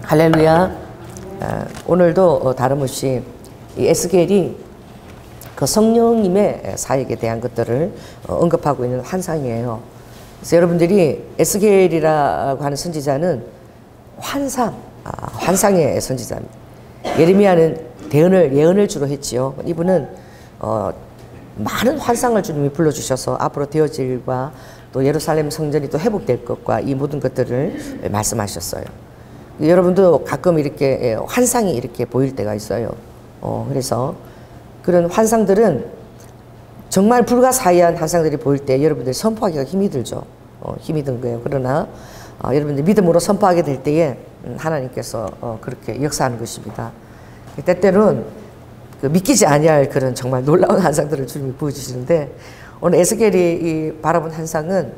할렐루야. 오늘도 다름없이 이 에스겔이 그 성령님의 사역에 대한 것들을 언급하고 있는 환상이에요. 그래서 여러분들이 에스겔이라고 하는 선지자는 환상의 선지자입니다. 예레미야는 예언을 주로 했지요. 이분은 많은 환상을 주님이 불러주셔서 앞으로 되어질 일과 또 예루살렘 성전이 또 회복될 것과 이 모든 것들을 말씀하셨어요. 여러분도 가끔 이렇게 환상이 이렇게 보일 때가 있어요. 그래서 그런 환상들은 정말 불가사의한 환상들이 보일 때 여러분들이 선포하기가 힘이 들죠. 힘이 든 거예요. 그러나 여러분들 믿음으로 선포하게 될 때에 하나님께서 그렇게 역사하는 것입니다. 때때로는 믿기지 아니할 그런 정말 놀라운 환상들을 주님이 보여주시는데, 오늘 에스겔이 바라본 환상은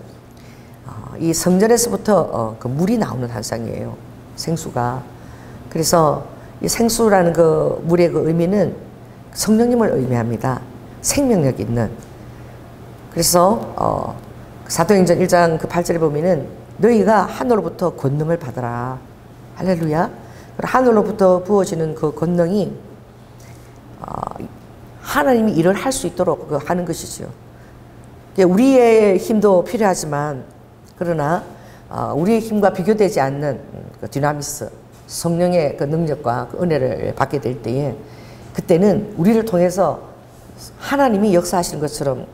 이 성전에서부터 그 물이 나오는 환상이에요. 생수가. 그래서 이 생수라는 그 물의 그 의미는 성령님을 의미합니다. 생명력 있는. 그래서 사도행전 1장 그 8절에 보면은 너희가 하늘로부터 권능을 받으라. 할렐루야. 하늘로부터 부어지는 그 권능이 하나님이 일을 할 수 있도록 하는 것이죠. 우리의 힘도 필요하지만, 그러나 우리의 힘과 비교되지 않는 그 디나미스, 성령의 그 능력과 그 은혜를 받게 될 때에, 그때는 우리를 통해서 하나님이 역사하시는 것처럼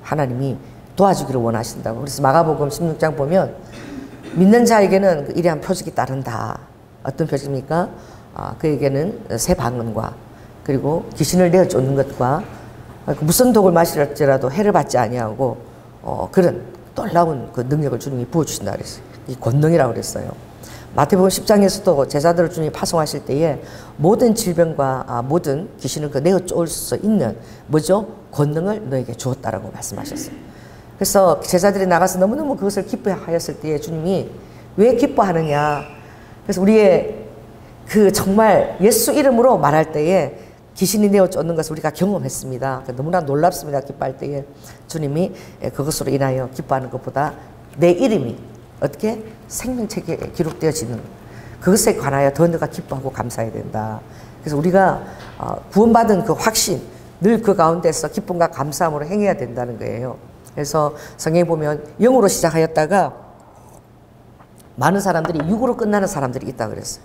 하나님이 도와주기를 원하신다고. 그래서 마가복음 16장 보면 믿는 자에게는 그 이러한 표적이 따른다. 어떤 표적입니까? 그에게는 새 방언과 그리고 귀신을 내어 쫓는 것과 무슨 독을 마실지라도 해를 받지 아니하고 그런 놀라운 그 능력을 주님이 부어주신다 그랬어요. 이 권능이라고 그랬어요. 마태복음 10장에서도 제자들을 주님이 파송하실 때에 모든 질병과 모든 귀신을 내어 쫓을 수 있는 뭐죠? 권능을 너에게 주었다라고 말씀하셨어요. 그래서 제자들이 나가서 너무너무 그것을 기뻐하였을 때에 주님이 왜 기뻐하느냐? 그래서 우리의 그 정말 예수 이름으로 말할 때에 귀신이 내어 쫓는 것을 우리가 경험했습니다. 너무나 놀랍습니다. 기뻐할 때에 주님이 그것으로 인하여 기뻐하는 것보다 내 이름이 어떻게 생명책에 기록되어지는 그것에 관하여 더 너가 기뻐하고 감사해야 된다. 그래서 우리가 구원받은 그 확신, 늘 그 가운데서 기쁨과 감사함으로 행해야 된다는 거예요. 그래서 성경에 보면 영으로 시작하였다가 많은 사람들이 육으로 끝나는 사람들이 있다 그랬어요.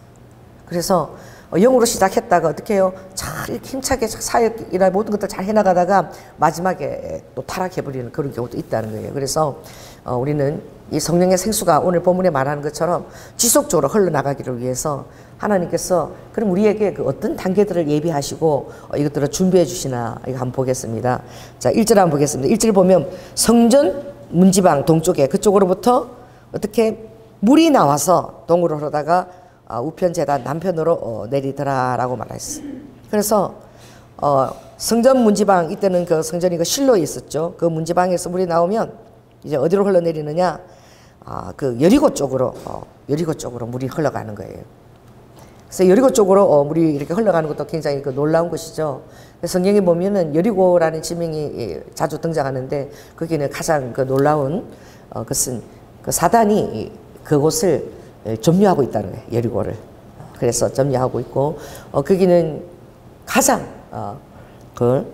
그래서 영으로 시작했다가 어떻게 해요? 잘 이렇게 힘차게 사역이나 모든 것들 잘 해나가다가 마지막에 또 타락해버리는 그런 경우도 있다는 거예요. 그래서 우리는 이 성령의 생수가 오늘 본문에 말하는 것처럼 지속적으로 흘러나가기를 위해서 하나님께서 그럼 우리에게 그 어떤 단계들을 예비하시고 이것들을 준비해 주시나 이거 한번 보겠습니다. 자, 1절 한번 보겠습니다. 1절 보면 성전 문지방 동쪽에 그쪽으로부터 어떻게 물이 나와서 동으로 흐르다가 우편 재단 남편으로 내리더라라고 말했어요. 그래서 성전 문지방, 이때는 그 성전이 그 실로에 있었죠. 그 문지방에서 물이 나오면 이제 어디로 흘러내리느냐? 그 여리고 쪽으로 물이 흘러가는 거예요. 그래서 여리고 쪽으로 물이 이렇게 흘러가는 것도 굉장히 그 놀라운 것이죠. 성경에 보면은 여리고라는 지명이 자주 등장하는데 거기는 가장 그 놀라운 것은 그 사단이 그곳을 점유하고 있다는 거예요. 여리고를. 그래서 점유하고 있고 거기는 가장 그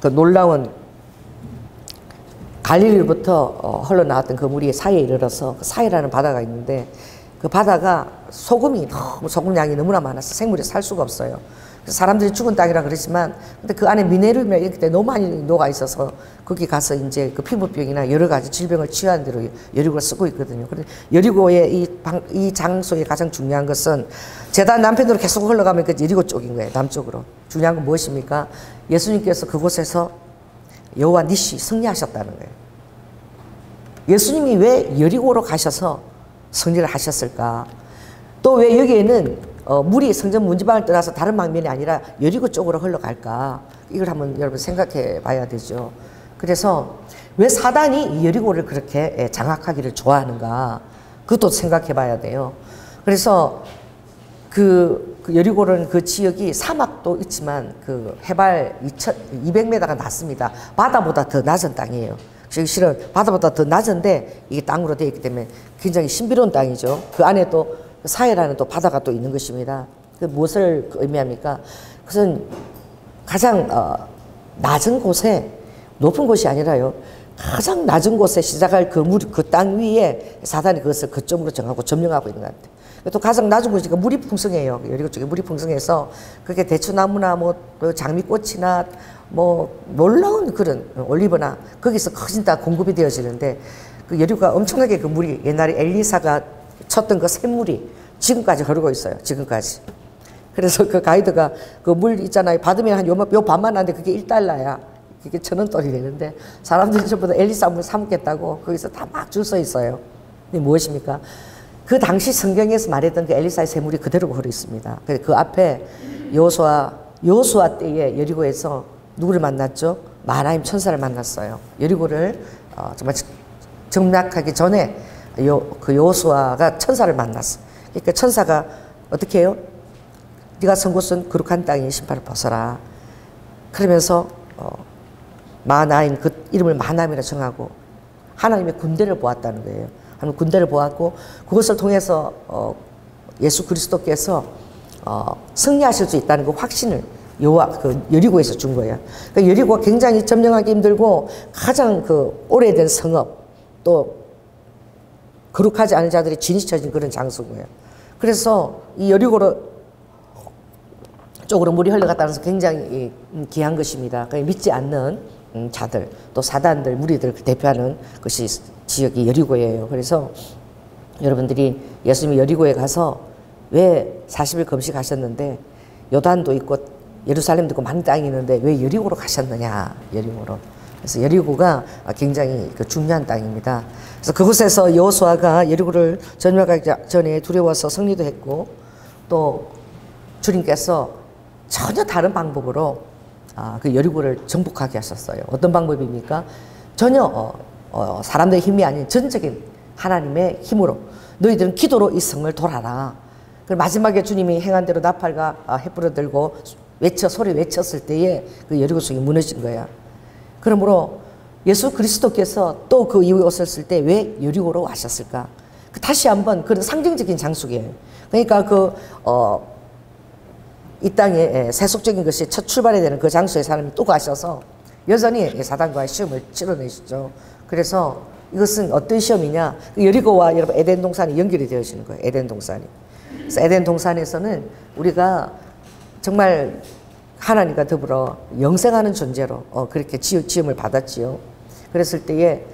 놀라운 갈릴리로부터 흘러나왔던 그 물이 사이에 이르러서 그 사이라는 바다가 있는데 그 바다가 소금 양이 너무나 많아서 생물이 살 수가 없어요. 그래서 사람들이 죽은 땅이라 그러지만 근데 그 안에 미네랄이나 이렇게 너무 많이 녹아 있어서 거기 가서 이제 그 피부병이나 여러 가지 질병을 치유하는 대로 여리고를 쓰고 있거든요. 그런데 여리고의 이 장소의 가장 중요한 것은 제단 남편으로 계속 흘러가면 그 여리고 쪽인 거예요. 남쪽으로. 중요한 건 무엇입니까? 예수님께서 그곳에서 여호와 니시 승리하셨다는 거예요. 예수님이 왜 여리고로 가셔서 승리를 하셨을까? 또 왜 여기에는 물이 성전 문지방을 떠나서 다른 방면이 아니라 여리고 쪽으로 흘러갈까? 이걸 한번 여러분 생각해 봐야 되죠. 그래서 왜 사단이 이 여리고를 그렇게 장악하기를 좋아하는가? 그것도 생각해 봐야 돼요. 그래서 그 여리고는 그 지역이 사막도 있지만 그 해발 200m가 낮습니다. 바다보다 더 낮은 땅이에요. 실은 바다보다 더 낮은데 이게 땅으로 되어 있기 때문에 굉장히 신비로운 땅이죠. 그 안에 또 사해라는 또 바다가 또 있는 것입니다. 그 무엇을 의미합니까? 그것은 가장 낮은 곳에, 높은 곳이 아니라요, 가장 낮은 곳에 시작할 그 땅 위에 사단이 그것을 거점으로 정하고 점령하고 있는 것 같아요. 또 가장 낮은 곳이니까 물이 풍성해요. 여리고 쪽에 물이 풍성해서 그게 대추나무나 뭐 장미꽃이나 뭐 놀라운 그런 올리브나 거기서 거진 다 공급이 되어지는데, 그 여리고가 엄청나게 그 물이, 옛날에 엘리사가 쳤던 그 샘물이 지금까지 흐르고 있어요. 지금까지. 그래서 그 가이드가 그 물 있잖아요. 받으면 한 요 반만 하는데 그게 1달러야. 그게 1,000원돈이 되는데 사람들이 전부 다 엘리사 물 사먹겠다고 거기서 다 막 줄 서 있어요. 이게 무엇입니까? 그 당시 성경에서 말했던 그 엘리사의 샘물이 그대로 흐르고 있습니다. 그 앞에 여호수아 때에 여리고에서 누구를 만났죠? 마하나임 천사를 만났어요. 여리고를 정말 정락하기 전에 그 여호수아가 천사를 만났어. 그러니까 천사가 어떻게 해요? 네가 선 곳은 거룩한 땅의 신발을 벗어라. 그러면서 마하나임, 그 이름을 마하나임이라 정하고 하나님의 군대를 보았다는 거예요. 하나님 군대를 보았고 그것을 통해서 예수 그리스도께서 승리하실 수 있다는 그 확신을 그 여리고에서 준 거예요. 그러니까 여리고가 굉장히 점령하기 힘들고 가장 그 오래된 성읍, 또 거룩하지 않은 자들이 진입쳐진 그런 장소인 거예요. 그래서 이 여리고로 쪽으로 물이 흘러갔다는 것은 굉장히 귀한 것입니다. 그러니까 믿지 않는 자들, 또 사단들, 무리들 대표하는 것이 지역이 여리고예요. 그래서 여러분들이 예수님이 여리고에 가서 왜 40일 금식하셨는데 요단도 있고 예루살렘도 있고 많은 땅이 있는데 왜 여리고로 가셨느냐, 여리고로. 그래서 여리고가 굉장히 중요한 땅입니다. 그래서 그곳에서 여호수아가 여리고를 점령하기 전에 두려워서 승리도 했고, 또 주님께서 전혀 다른 방법으로 그 여리고를 정복하게 하셨어요. 어떤 방법입니까? 전혀 사람들의 힘이 아닌 전적인 하나님의 힘으로 너희들은 기도로 이 성을 돌아라. 그리고 마지막에 주님이 행한 대로 나팔과 횃불을 들고 소리 외쳤을 때에 그 여리고 성이 무너진 거야. 그러므로 예수 그리스도께서 또 그 이후에 오셨을 때 왜 여리고로 와셨을까? 다시 한번 그런 상징적인 장소예요. 그러니까 이 땅에 세속적인 것이 첫 출발해야 되는 그 장소에 사람이 또 가셔서 여전히 사단과의 시험을 치러내시죠. 그래서 이것은 어떤 시험이냐? 여리고와 여러분 에덴 동산이 연결이 되어지는 거예요. 에덴 동산이. 그래서 에덴 동산에서는 우리가 정말 하나님과 더불어 영생하는 존재로 그렇게 지음을 받았지요. 그랬을 때에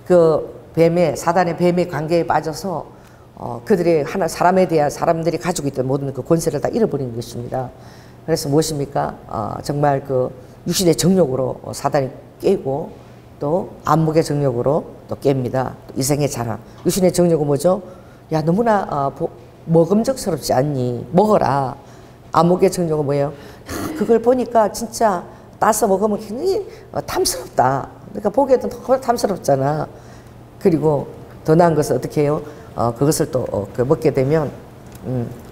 그 사단의 뱀의 관계에 빠져서 그들의 사람에 대한 사람들이 가지고 있던 모든 그 권세를 다 잃어버리는 것입니다. 그래서 무엇입니까? 정말 그 육신의 정욕으로 사단이 깨고 또 안목의 정욕으로 또 깹니다. 이생의 자랑. 육신의 정욕은 뭐죠? 야, 너무나 먹음직스럽지 않니? 먹어라. 안목의 정욕은 뭐예요? 그걸 보니까 진짜 따서 먹으면 굉장히 탐스럽다. 그러니까 보기에도 탐스럽잖아. 그리고 더 나은 것은 어떻게 해요? 그것을 또 먹게 되면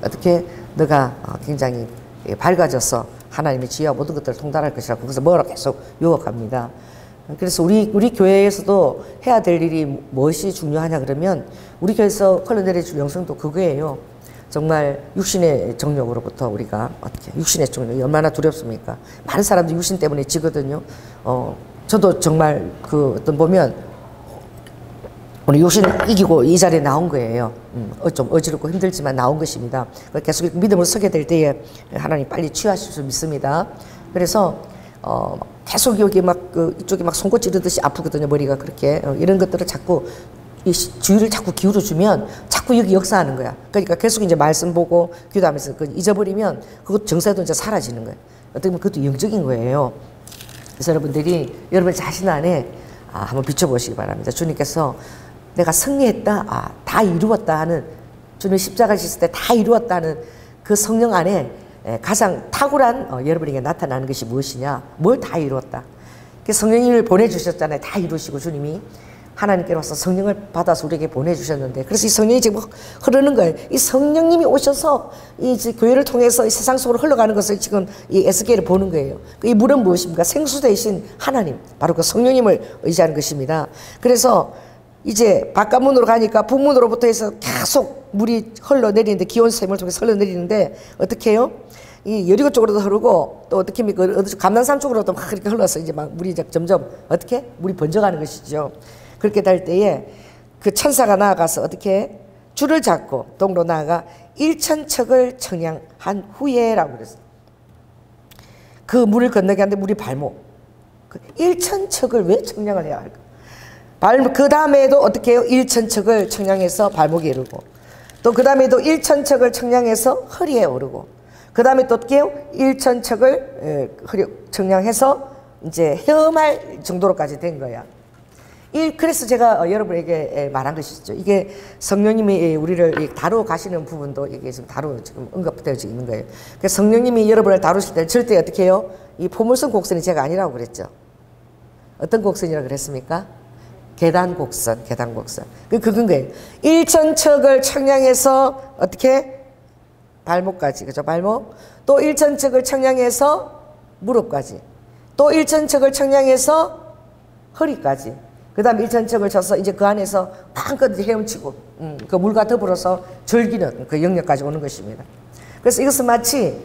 어떻게 너가 굉장히 밝아져서 하나님의 지혜와 모든 것들을 통달할 것이라 그것을 먹으라 계속 유혹합니다. 그래서 우리 교회에서도 해야 될 일이 무엇이 중요하냐 그러면 우리 교회에서 흘러내려줄 영성도 그거예요. 정말 육신의 정욕으로부터 우리가 어떻게 육신의 정욕이 얼마나 두렵습니까? 많은 사람들이 육신 때문에 지거든요. 저도 정말 어떤 보면 오늘 육신을 이기고 이 자리에 나온 거예요. 좀 어지럽고 힘들지만 나온 것입니다. 계속 믿음으로 서게 될 때에 하나님 빨리 치유하실 수 믿습니다. 그래서 계속 여기 이쪽이 막 송곳 찌르듯이 아프거든요. 머리가 그렇게. 이런 것들을 자꾸 이 주의를 자꾸 기울여주면 자꾸 여기 역사하는 거야. 그러니까 계속 이제 말씀 보고 기도하면서 잊어버리면 그것 정세도 이제 사라지는 거예요. 어떻게 보면 그것도 영적인 거예요. 그래서 여러분들이 여러분 자신 안에 한번 비춰보시기 바랍니다. 주님께서 내가 승리했다, 다 이루었다 하는, 주님 십자가 지실 때 다 이루었다 하는 그 성령 안에 가장 탁월한 여러분에게 나타나는 것이 무엇이냐? 뭘 다 이루었다. 성령님을 보내주셨잖아요. 다 이루시고 주님이 하나님께로서 성령을 받아서 우리에게 보내주셨는데, 그래서 이 성령이 지금 흐르는 거예요. 이 성령님이 오셔서 이 교회를 통해서 이 세상 속으로 흘러가는 것을 지금 이 에스겔을 보는 거예요. 이 물은 무엇입니까? 생수 대신 하나님, 바로 그 성령님을 의지하는 것입니다. 그래서 이제 바깥문으로 가니까 북문으로부터 해서 계속 물이 흘러내리는데, 기온샘을 통해서 흘러내리는데 어떻게 해요? 이 여리고 쪽으로도 흐르고, 또 어떻게 합니까? 감난산 쪽으로도 막 그렇게 흘러서 이제 막 물이 이제 점점 어떻게? 물이 번져가는 것이죠. 그렇게 될 때에 그 천사가 나아가서 어떻게? 줄을 잡고 동으로 나아가 1000척을 청량한 후에라고 그랬어요. 그 물을 건너게 하는데 물이 발목. 1000척을 왜 청량을 해야 할까? 그 다음에도 어떻게 해요? 1000척을 청량해서 발목에 이르고, 또 그 다음에도 1000척을 청량해서 허리에 오르고, 그 다음에 또 어떻게 해요? 1000척을 청량해서 이제 헤엄할 정도로까지 된 거야. 그래서 제가 여러분에게 말한 것이죠. 이게 성령님이 우리를 다루어 가시는 부분도 이게 지금 언급되어 있는 거예요. 그래서 성령님이 여러분을 다루실 때 절대 어떻게 해요? 이 포물선 곡선이 제가 아니라고 그랬죠. 어떤 곡선이라고 그랬습니까? 계단 곡선. 그건 거예요. 1000척을 청량해서 어떻게? 발목까지, 그죠? 발목. 또 1000척을 청량해서 무릎까지. 또 1000척을 청량해서 허리까지. 그 다음에 1000척을 쳐서 이제 그 안에서 마음껏 헤엄치고, 그 물과 더불어서 즐기는 그 영역까지 오는 것입니다. 그래서 이것은 마치,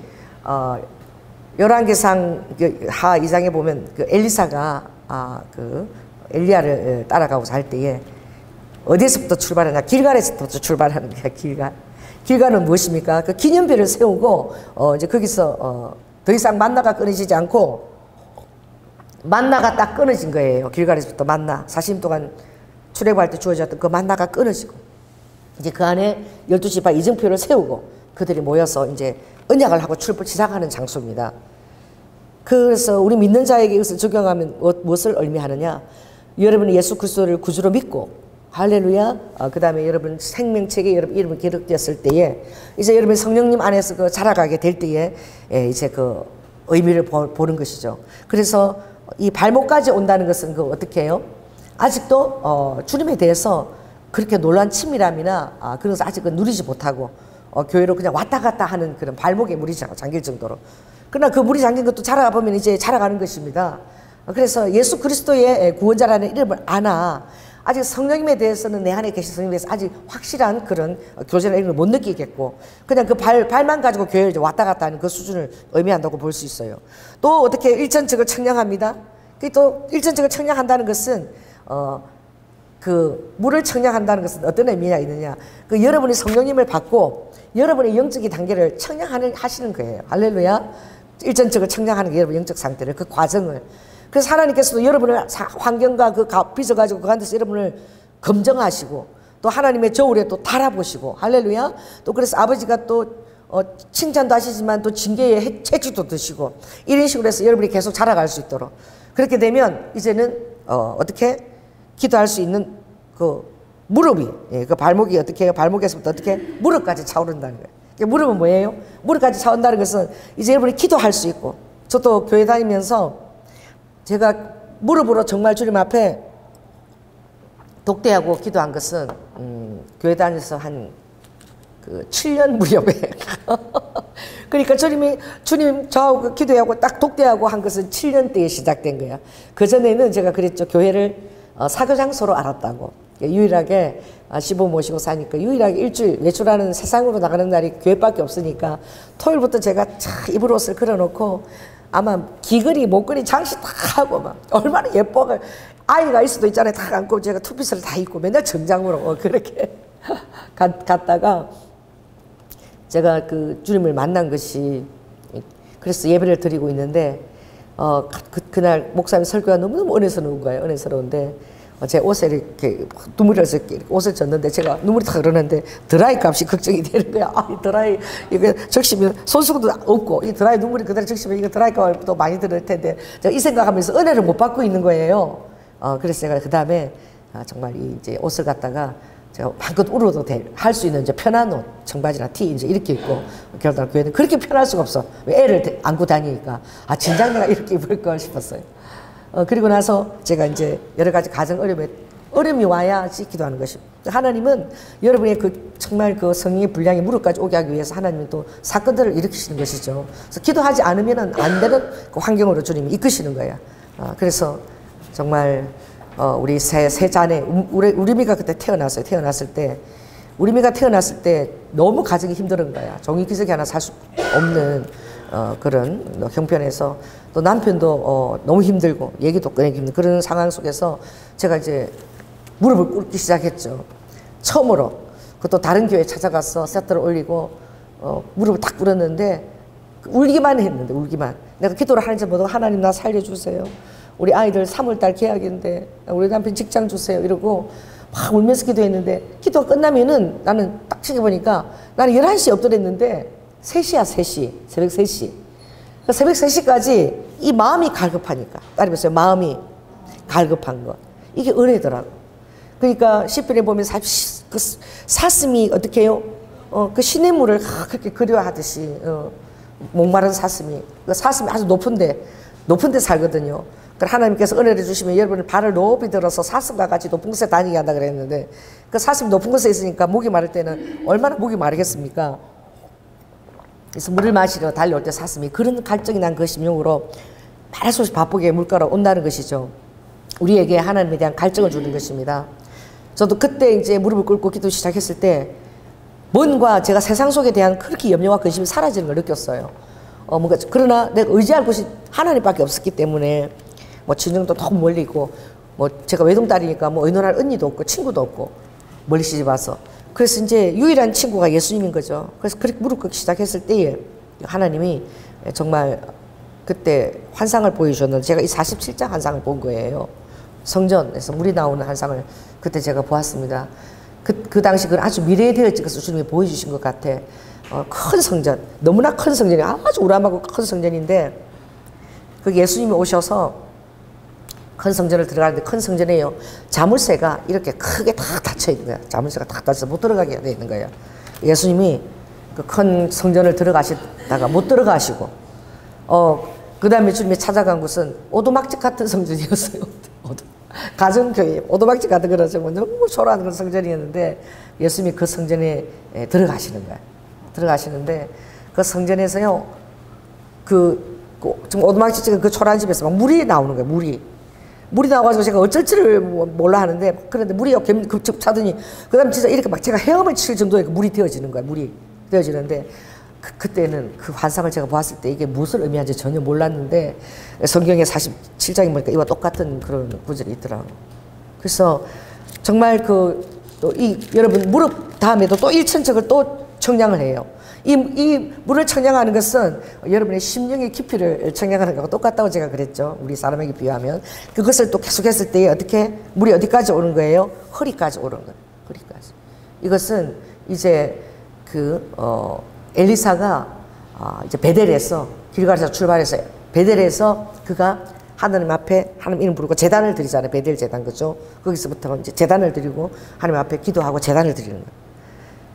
열왕기상 하 2장에 보면 그 엘리사가, 그 엘리야를 따라가고자 할 때에 어디에서부터 출발하냐? 길갈에서부터 출발하는 거야, 길갈. 길갈은 무엇입니까? 그 기념비를 세우고, 이제 거기서, 더 이상 만나가 끊어지지 않고, 만나가 딱 끊어진 거예요. 길갈에서부터 만나. 40년 동안 출애굽할 때 주어졌던 그 만나가 끊어지고, 이제 그 안에 12지파 이정표를 세우고, 그들이 모여서 이제 언약을 하고 시작하는 장소입니다. 그래서 우리 믿는 자에게 이것을 적용하면 무엇을 의미하느냐? 여러분이 예수 그리스도를 구주로 믿고, 할렐루야. 그 다음에 여러분 생명책에 여러분 이름이 기록되었을 때에, 이제 여러분 성령님 안에서 그 자라가게 될 때에, 이제 그 의미를 보는 것이죠. 그래서 이 발목까지 온다는 것은 그 어떻게 해요? 아직도 주님에 대해서 그렇게 놀란 친밀함이나 그런 것을 아직은 누리지 못하고, 교회로 그냥 왔다 갔다 하는 그런 발목에 물이 잠길 정도로. 그러나 그 물이 잠긴 것도 자라가 보면 이제 자라가는 것입니다. 그래서 예수 그리스도의 구원자라는 이름을 아나, 아직 성령님에 대해서는 내 안에 계신 성령님에 대해서 아직 확실한 그런 교제라는 걸 못 느끼겠고, 그냥 그 발만 가지고 교회를 이제 왔다 갔다 하는 그 수준을 의미한다고 볼 수 있어요. 또 어떻게 1000척을 청량합니다. 또 1000척을 청량한다는 것은, 그 물을 청량한다는 것은 어떤 의미가 있느냐? 그 여러분이 성령님을 받고 여러분의 영적인 단계를 청량하시는 거예요. 할렐루야. 1000척을 청량하는 게 여러분 영적 상태를, 그 과정을. 그래서 하나님께서도 여러분을 환경과 그 빚어가지고 그 안에서 여러분을 검증하시고, 또 하나님의 저울에 또 달아보시고, 할렐루야. 또 그래서 아버지가 또 칭찬도 하시지만 또 징계의 채찍도 드시고, 이런 식으로 해서 여러분이 계속 자라갈 수 있도록. 그렇게 되면 이제는 어떻게 기도할 수 있는 그 무릎이, 그 발목이 어떻게 해요? 발목에서부터 어떻게 무릎까지 차오른다는 거예요. 무릎은 뭐예요? 무릎까지 차온다는 것은 이제 여러분이 기도할 수 있고, 저도 교회 다니면서 제가 무릎으로 정말 주님 앞에 독대하고 기도한 것은 교회 다니면서 한 그 7년 무렵에 그러니까 주님 저하고 기도하고 딱 독대하고 한 것은 7년 때에 시작된 거야. 그전에는 제가 그랬죠. 교회를 사교 장소로 알았다고. 유일하게 시부 모시고 사니까 유일하게 일주일 외출하는 세상으로 나가는 날이 교회밖에 없으니까 토요일부터 제가 입을 옷을 걸어놓고 아마 귀걸이 목걸이 장식 다 하고 막 얼마나 예뻐. 아이가 있을 수도 있잖아요. 다 안고 제가 투피스를 다 입고 맨날 정장으로 그렇게 갔다가 제가 그 주님을 만난 것이, 그래서 예배를 드리고 있는데 그날 목사님 설교가 너무너무 은혜스러운 거예요. 은혜스러운데 제 옷에 이렇게 눈물이 흘러서 옷을 졌는데 제가 눈물이 다 흐르는데 드라이 값이 걱정이 되는 거야. 이 드라이 이거 적시면 손수건도 없고 이 드라이 눈물이 그대로 적시면 이거 드라이 값이 또 많이 들을 텐데 제가 이 생각하면서 은혜를 못 받고 있는 거예요. 그래서 제가 그 다음에 정말 이제 옷을 갖다가 제가 마음껏 울어도 할 수 있는 이제 편한 옷, 청바지나 티 이제 이렇게 입고 결혼할 교회는 그렇게 편할 수가 없어. 애를 안고 다니니까 진작 내가 이렇게 입을 걸 싶었어요. 그리고 나서 제가 이제 여러 가지 가정 어려움이 와야지 기도하는 것입니다. 하나님은 여러분의 그 정말 그 성령의 분량이 무릎까지 오게 하기 위해서 하나님은 또 사건들을 일으키시는 것이죠. 그래서 기도하지 않으면 안 되는 그 환경으로 주님이 이끄시는 거예요. 그래서 정말 우리 세 자매, 우리미가 그때 태어났어요. 태어났을 때 우리미가 태어났을 때 너무 가정이 힘든 거야. 종이기저귀 하나 살 수 없는 그런 형편에서 또 남편도 너무 힘들고 얘기도 꺼내기 힘든 그런 상황 속에서 제가 이제 무릎을 꿇기 시작했죠. 처음으로 그것도 다른 교회 찾아가서 세트를 올리고 무릎을 딱 꿇었는데 울기만 했는데 울기만. 내가 기도를 하는지 모두 하나님 나 살려주세요. 우리 아이들 3월달 계약인데 우리 남편 직장 주세요 이러고 막 울면서 기도했는데 기도가 끝나면은 나는 딱 챙겨보니까 나는 11시에 엎드렸는데 3시야 3시 새벽 3시 그 새벽 3시까지 이 마음이 갈급하니까 따라해보세요. 마음이 갈급한 거 이게 은혜더라고. 그러니까 시편에 보면 그 사슴이 어떻게 해요? 그 시냇물을 그렇게 그리워하듯이 목마른 사슴이 그 사슴이 아주 높은 데 살거든요. 그래서 하나님께서 은혜를 주시면 여러분의 발을 높이 들어서 사슴과 같이 높은 곳에 다니게 한다 그랬는데 그 사슴이 높은 곳에 있으니까 목이 마를 때는 얼마나 목이 마르겠습니까? 그래서 물을 마시러 달려올 때 사슴이 그런 갈증이 난 그 심령으로 말할 수 없이 바쁘게 물가로 온다는 것이죠. 우리에게 하나님에 대한 갈증을 주는 것입니다. 저도 그때 이제 무릎을 꿇고 기도 시작했을 때 뭔가 제가 세상 속에 대한 그렇게 염려와 근심이 사라지는 걸 느꼈어요. 뭔가 그러나 내가 의지할 곳이 하나님밖에 없었기 때문에 뭐 친정도 너무 멀리 있고 뭐 제가 외동딸이니까 뭐 의논할 언니도 없고 친구도 없고 멀리 시집 와서 그래서 이제 유일한 친구가 예수님인 거죠. 그래서 그렇게 무릎 꿇기 시작했을 때에 하나님이 정말 그때 환상을 보여주셨는데 제가 이 47장 환상을 본 거예요. 성전에서 물이 나오는 환상을 그때 제가 보았습니다. 그 당시 그 아주 미래에 되어질 것을 주님이 보여주신 것 같아. 큰 성전, 너무나 큰 성전이 아주 우람하고 큰 성전인데 그 예수님이 오셔서 큰 성전을 들어가는데 큰 성전에요. 자물쇠가 이렇게 크게 다 닫혀 있는 거야. 자물쇠가 다 닫혀서 못 들어가게 돼 있는 거예요. 예수님이 그 큰 성전을 들어가시다가 못 들어가시고, 그 다음에 주님이 찾아간 곳은 오두막집 같은 성전이었어요. 가정교회, 오두막집 같은 그런 정말 너무 초라한 그런 성전이었는데 예수님이 그 성전에 들어가시는 거야. 들어가시는데 그 성전에서요, 지금 오두막집 찍은 그 초라한 집에서 막 물이 나오는 거예요. 물이 나와가지고 제가 어쩔 줄을 몰라 하는데 그런데 물이 급접 차더니 그 다음에 진짜 이렇게 막 제가 헤엄을 칠 정도의 물이 되어지는 거야. 물이 되어지는데 그때는 그 환상을 제가 보았을 때 이게 무엇을 의미하는지 전혀 몰랐는데 성경의 47장에 보니까 이와 똑같은 그런 구절이 있더라고요. 그래서 정말 여러분 무릎 다음에도 또 일천적을 또 청량을 해요. 이 물을 청량하는 것은 여러분의 심령의 깊이를 청량하는 것과 똑같다고 제가 그랬죠. 우리 사람에게 비유하면. 그것을 또 계속했을 때 어떻게 물이 어디까지 오는 거예요? 허리까지 오는 거예요. 허리까지. 이것은 이제 엘리사가 이제 베델에서 길갈에서 출발해서 베델에서 그가 하나님 앞에 하나님 이름 부르고 제단을 드리잖아요. 베델 제단 그죠? 거기서부터 이제 제단을 드리고 하나님 앞에 기도하고 제단을 드리는 거예요.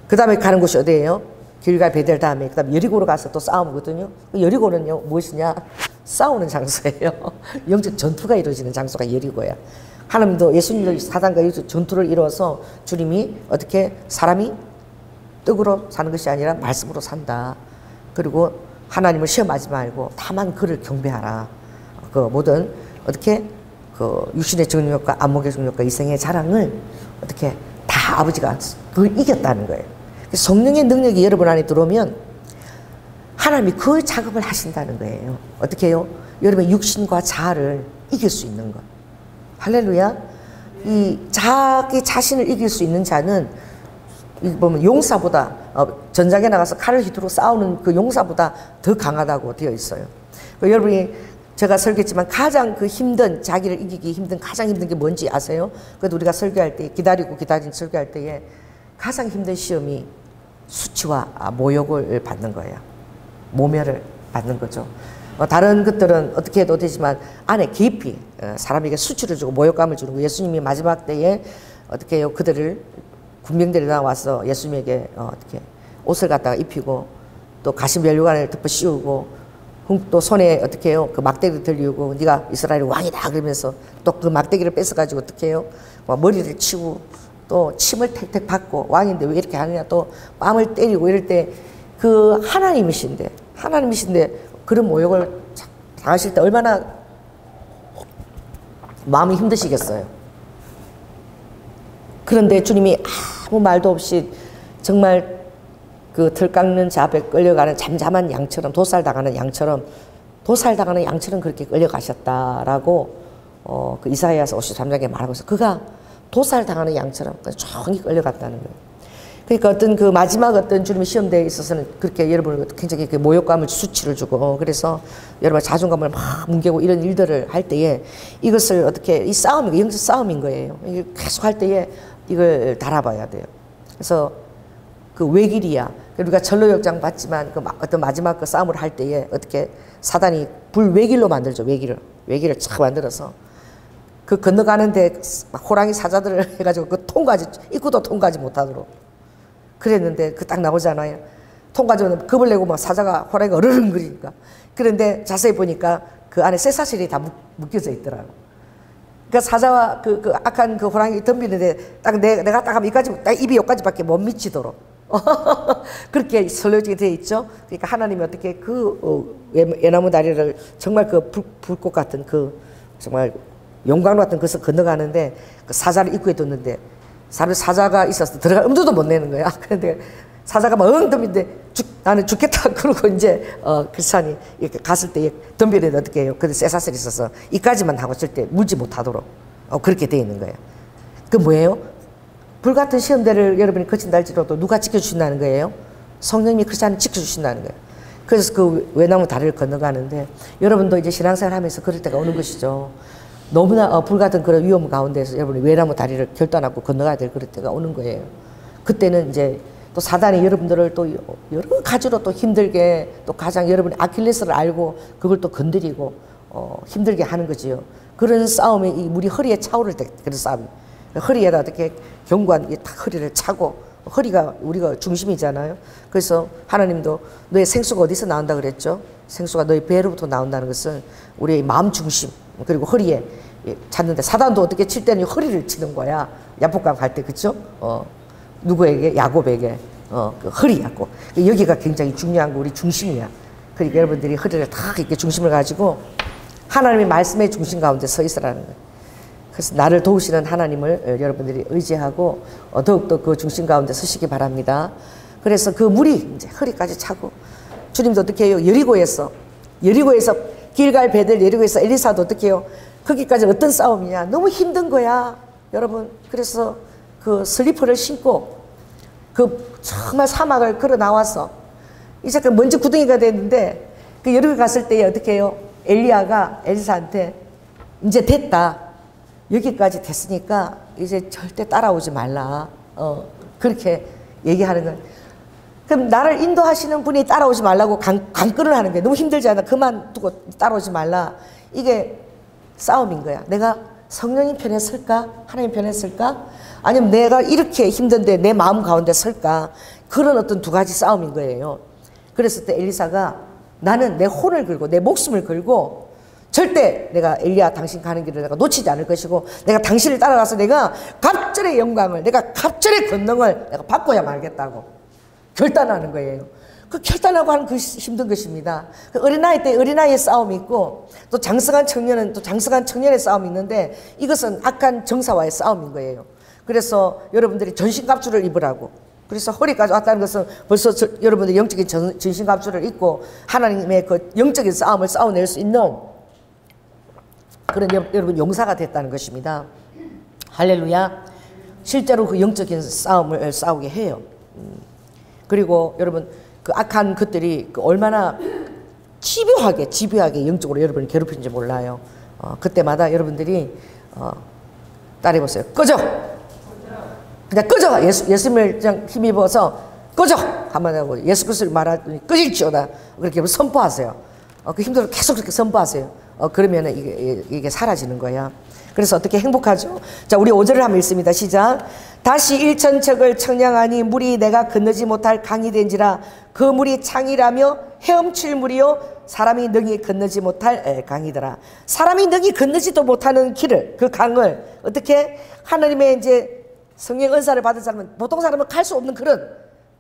그 다음에 가는 곳이 어디예요? 길갈 베델 다음에 그 다음에 여리고로 가서 또 싸움이거든요. 여리고는요 무엇이냐? 싸우는 장소예요. 영적 전투가 이루어지는 장소가 여리고야. 하나님도 예수님도 사단과 전투를 이루어서 주님이 어떻게 사람이 떡으로 사는 것이 아니라 말씀으로 산다. 그리고 하나님을 시험하지 말고 다만 그를 경배하라. 그 모든 어떻게 육신의 정욕과 안목의 정욕과 이생의 자랑을 어떻게 다 아버지가 그걸 이겼다는 거예요. 성령의 능력이 여러분 안에 들어오면 하나님이 그 작업을 하신다는 거예요. 어떻게 해요? 여러분의 육신과 자아를 이길 수 있는 것. 할렐루야. 이 자기 자신을 이길 수 있는 자는 보면 용사보다 전장에 나가서 칼을 휘두르고 싸우는 그 용사보다 더 강하다고 되어 있어요. 여러분이 제가 설교했지만 가장 자기를 이기기 힘든 가장 힘든 게 뭔지 아세요? 그래도 우리가 설교할 때 기다린 설교할 때에 가장 힘든 시험이 수치와 모욕을 받는 거예요. 모멸을 받는 거죠. 다른 것들은 어떻게 해도 되지만 안에 깊이 사람에게 수치를 주고 모욕감을 주는 거. 예수님이 마지막 때에 어떻게 해요? 그들을 군병들이 나와서 예수님에게 어떻게 옷을 갖다가 입히고 또 가시면류관을 덮어 씌우고 또 손에 어떻게 해요? 그 막대기를 들리고 네가 이스라엘의 왕이다 그러면서 또 그 막대기를 뺏어가지고 어떻게 해요? 머리를 치고 또 침을 택택 받고 왕인데 왜 이렇게 하느냐 또 뺨을 때리고 이럴 때 그 하나님이신데 그런 모욕을 당하실 때 얼마나 마음이 힘드시겠어요. 그런데 주님이 아무 말도 없이 정말 그 털 깎는 자 앞에 끌려가는 잠잠한 양처럼, 도살당하는 양처럼 그렇게 끌려가셨다라고 그 이사야서 53장에 말하고 있어요. 그가 도살당하는 양처럼 조용히 끌려갔다는 거예요. 그러니까 어떤 그 마지막 어떤 주님의 시험대에 있어서는 그렇게 여러분을 굉장히 그 모욕감을, 수치를 주고, 그래서 여러분 자존감을 막 뭉개고 이런 일들을 할 때에 이것을 어떻게, 이 싸움이 영적 싸움인 거예요. 이게 계속 할 때에 이걸 달아봐야 돼요. 그래서 그 외길이야. 우리가 전로역장 봤지만 그 어떤 마지막 그 싸움을 할 때에 어떻게 사단이 불외길로 만들죠. 외길을 착 만들어서 그 건너가는데 호랑이 사자들을 해가지고 그 입구도 통과하지 못하도록 그랬는데 그 딱 나오잖아요. 통과하면 겁을 내고 막 호랑이가 어르렁거리니까. 그런데 자세히 보니까 그 안에 쇠사슬이 다 묶여져 있더라고. 그러니까 사자와 그 악한 그 호랑이 덤비는데 딱 내가 딱 하면 입이 여기까지밖에 못 미치도록 그렇게 설명이 되어 있죠. 그러니까 하나님이 어떻게 외나무 다리를 정말 그 불꽃 같은 그 정말 용광로 같은 것을 건너가는데 그 사자를 입구에 뒀는데 사자가 있어서 들어갈 엄두도 못 내는 거야. 그런데 사자가 막 덤비는데 나는 죽겠다 그러고 이제 크리스찬이 이렇게 갔을 때 덤비는데 어떻게 해요? 근데 쇠사슬이 있어서 이까지만 하고 절대 물지 못하도록 그렇게 되어 있는 거예요. 그 뭐예요? 불같은 시험대를 여러분이 거친다 할지라도 누가 지켜주신다는 거예요? 성령님이 크리스찬을 지켜주신다는 거예요. 그래서 그 외나무 다리를 건너가는데 여러분도 이제 신앙생활 하면서 그럴 때가 오는 것이죠. 너무나 불같은 그런 위험 가운데서 여러분이 외나무 다리를 결단하고 건너가야 될 그럴 때가 오는 거예요. 그때는 이제 또 사단이 여러분들을 또 여러 가지로 또 힘들게, 또 가장 여러분이 아킬레스를 알고 그걸 또 건드리고 힘들게 하는 거지요. 그런 싸움에 우리 허리에 차오를 때 그런 싸움. 허리에다 어떻게 견고한 딱 허리를 차고, 허리가 우리가 중심이잖아요. 그래서 하나님도 너의 생수가 어디서 나온다 그랬죠? 생수가 너의 배로부터 나온다는 것은 우리의 마음 중심, 그리고 허리에 찼는데, 사단도 어떻게 칠 때는 허리를 치는 거야. 야복강 갈 때, 그쵸? 누구에게? 야곱에게. 그 허리였고. 여기가 굉장히 중요한 거, 우리 중심이야. 그러니까 여러분들이 허리를 다 이렇게 중심을 가지고 하나님의 말씀의 중심 가운데 서 있으라는 거예요. 그래서 나를 도우시는 하나님을 여러분들이 의지하고 더욱더 그 중심 가운데 서시기 바랍니다. 그래서 그 물이 이제 허리까지 차고, 주님도 어떻게 해요? 여리고에서 길갈 베들 여리고에서 엘리사도 어떻게 해요? 거기까지 어떤 싸움이냐? 너무 힘든 거야, 여러분. 그래서 그 슬리퍼를 신고 그 정말 사막을 걸어 나와서 이제 그 먼지 구덩이가 됐는데, 그 여리고 갔을 때 어떻게 해요? 엘리야가 엘리사한테 이제 됐다. 여기까지 됐으니까 이제 절대 따라오지 말라. 그렇게 얘기하는 거예요. 그럼 나를 인도하시는 분이 따라오지 말라고 강권을 하는 거예요. 너무 힘들지 않아? 그만두고 따라오지 말라. 이게 싸움인 거야. 내가 성령님 편에 설까? 하나님 편에 설까? 아니면 내가 이렇게 힘든데 내 마음 가운데 설까? 그런 어떤 두 가지 싸움인 거예요. 그랬을 때 엘리사가 나는 내 혼을 걸고 내 목숨을 걸고 절대 내가 엘리야 당신 가는 길을 내가 놓치지 않을 것이고, 내가 당신을 따라가서 내가 갑절의 영광을, 내가 갑절의 권능을 내가 받고야 말겠다고 결단하는 거예요. 그 결단하고 하는 그 힘든 것입니다. 그 어린아이 때 어린아이의 싸움이 있고, 또 장성한 청년은 또 장성한 청년의 싸움이 있는데, 이것은 악한 정사와의 싸움인 거예요. 그래서 여러분들이 전신갑주를 입으라고. 그래서 허리까지 왔다는 것은 벌써 여러분들이 영적인 전신갑주를 입고 하나님의 그 영적인 싸움을 싸워낼 수 있는 그런 여러분 용사가 됐다는 것입니다. 할렐루야. 실제로 그 영적인 싸움을 싸우게 해요. 그리고 여러분 그 악한 것들이 얼마나 집요하게 영적으로 여러분을 괴롭히는지 몰라요. 그때마다 여러분들이 따라해보세요. 꺼져! 그냥 꺼져! 예수님을 그냥 힘입어서 꺼져! 한마디 하고 예수 그리스도를 말하더니 꺼질지어다. 그렇게 선포하세요. 그 힘들어 계속 그렇게 선포하세요. 그러면 이게 사라지는 거야. 그래서 어떻게 행복하죠? 자, 우리 5절을 한번 읽습니다. 시작. 다시 일천척을 청량하니 물이 내가 건너지 못할 강이 된지라. 그 물이 창이라며 헤엄칠 물이요 사람이 능히 건너지 못할 강이더라. 사람이 능히 건너지도 못하는 길을, 그 강을 어떻게 하나님의 이제 성령 은사를 받은 사람은, 보통 사람은 갈 수 없는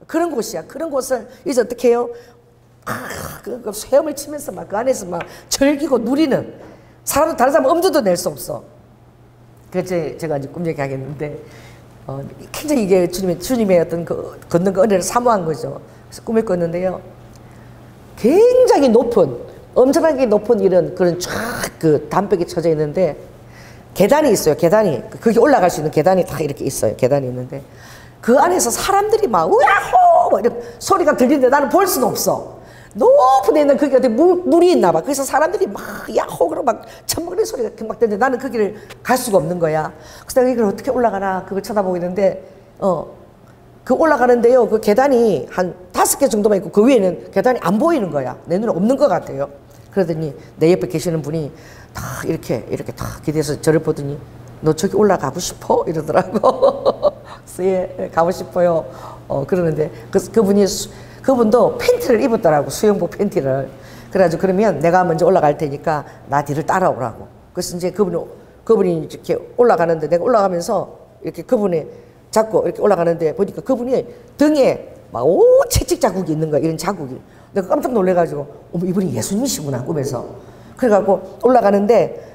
그런 곳이야. 그런 곳을 이제 어떻게 해요? 그 헤엄을 치면서 막 그 안에서 막 즐기고 누리는, 사람은 다른 사람은 엄두도 낼 수 없어. 그래서 제가 이제 꿈 얘기하겠는데, 굉장히 이게 주님의 어떤 그 걷는 그 은혜를 사모한 거죠. 그래서 꿈을 꿨는데요. 굉장히 높은, 엄청나게 높은 이런 그런 쫙 그 담벽이 쳐져 있는데 계단이 있어요. 계단이. 거기 올라갈 수 있는 계단이 다 이렇게 있어요. 계단이 있는데 그 안에서 사람들이 막 우야호! 뭐 이런 소리가 들리는데 나는 볼 수는 없어. 높은 데 있는 거기 어디 물이 있나 봐. 그래서 사람들이 막 야호! 그러고 막 천막의 소리가 막 들리는데 나는 거기를 갈 수가 없는 거야. 그래서 내가 이걸 어떻게 올라가나 그걸 쳐다보고 있는데 그 올라가는데요. 그 계단이 한 5개 정도만 있고 그 위에는 계단이 안 보이는 거야. 내 눈에 없는 것 같아요. 그러더니 내 옆에 계시는 분이 다 이렇게 딱 기대서 저를 보더니 너 저기 올라가고 싶어? 이러더라고. 그래서 예, 가고 싶어요. 그러는데 그분도 팬티를 입었더라고. 수영복 팬티를. 그래가지고 그러면 내가 먼저 올라갈 테니까 나 뒤를 따라오라고. 그래서 이제 그분이 이렇게 올라가는데 내가 올라가면서 이렇게 그분이 잡고 이렇게 올라가는데 보니까 그분이 등에 막 채찍 자국이 있는 거야. 이런 자국이. 내가 깜짝 놀래가지고 어머 이분이 예수님이시구나 꿈에서. 그래갖고 올라가는데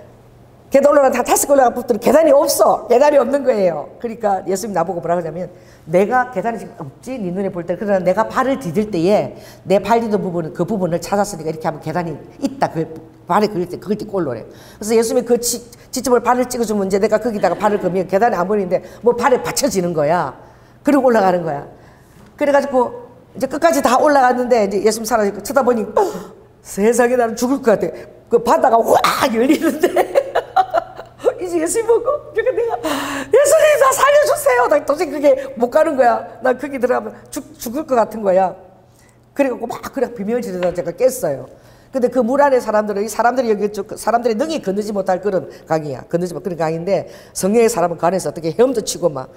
계단 올라가다 5개 올라가면 계단이 없어. 계단이 없는 거예요. 그러니까 예수님 나보고 뭐라 그러냐면 내가 계단이 지금 없지 네 눈에 볼 때 그러나 내가 발을 디딜 때에 내 발 디딘 부분은 그 부분을 찾았으니까 이렇게 하면 계단이 있다. 그 발에 그릴 때 그걸 띄고 올라오래. 그래서 예수님이 그 지점을 발을 찍어주면 이제 내가 거기다가 발을 그으면 계단이 안 보이는데 뭐 발에 받쳐지는 거야. 그리고 올라가는 거야. 그래가지고 이제 끝까지 다 올라갔는데 이제 예수님 사라지고 쳐다보니 세상에 나는 죽을 것 같아. 그 바다가 확 열리는데 이제 예수님 보고 그러니까 내가 예수님 나 살려주세요. 나 도저히 그게 못 가는 거야. 나 거기 들어가면 죽을 것 같은 거야. 그래갖고 막 그래 비명을 지르다가 제가 깼어요. 근데 그 물 안에 사람들이 여기 사람들이 능히 건너지 못할 그런 강이야. 건너지 못 그런 강인데 성령의 사람은 그 안에서 어떻게 헤엄도 치고 막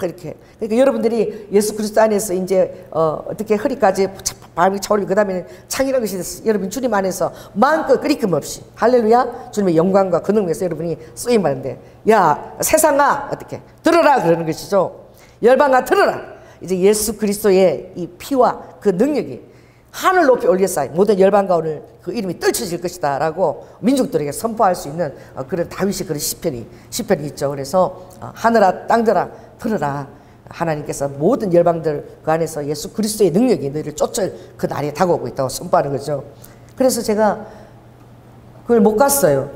이렇게. 그러니까 여러분들이 예수 그리스도 안에서 이제 어떻게 허리까지 밤이 차오르고 그 다음에는 창이라는 것이 됐어. 여러분 주님 안에서 마음껏 끄리낌 없이 할렐루야 주님의 영광과 그 능력에서 여러분이 쓰임 받는데 야 세상아 어떻게 들어라 그러는 것이죠. 열방아 들어라. 이제 예수 그리스도의 이 피와 그 능력이 하늘 높이 올렸사이 모든 열방과 오늘 그 이름이 떨쳐질 것이다 라고 민족들에게 선포할 수 있는 그런 다윗의 그런 시편이 있죠. 그래서 하늘아 땅들아 들으라. 하나님께서 모든 열방들 그 안에서 예수 그리스도의 능력이 너희를 쫓을 그 날이 다가오고 있다고 선포하는 거죠. 그래서 제가 그걸 못 갔어요.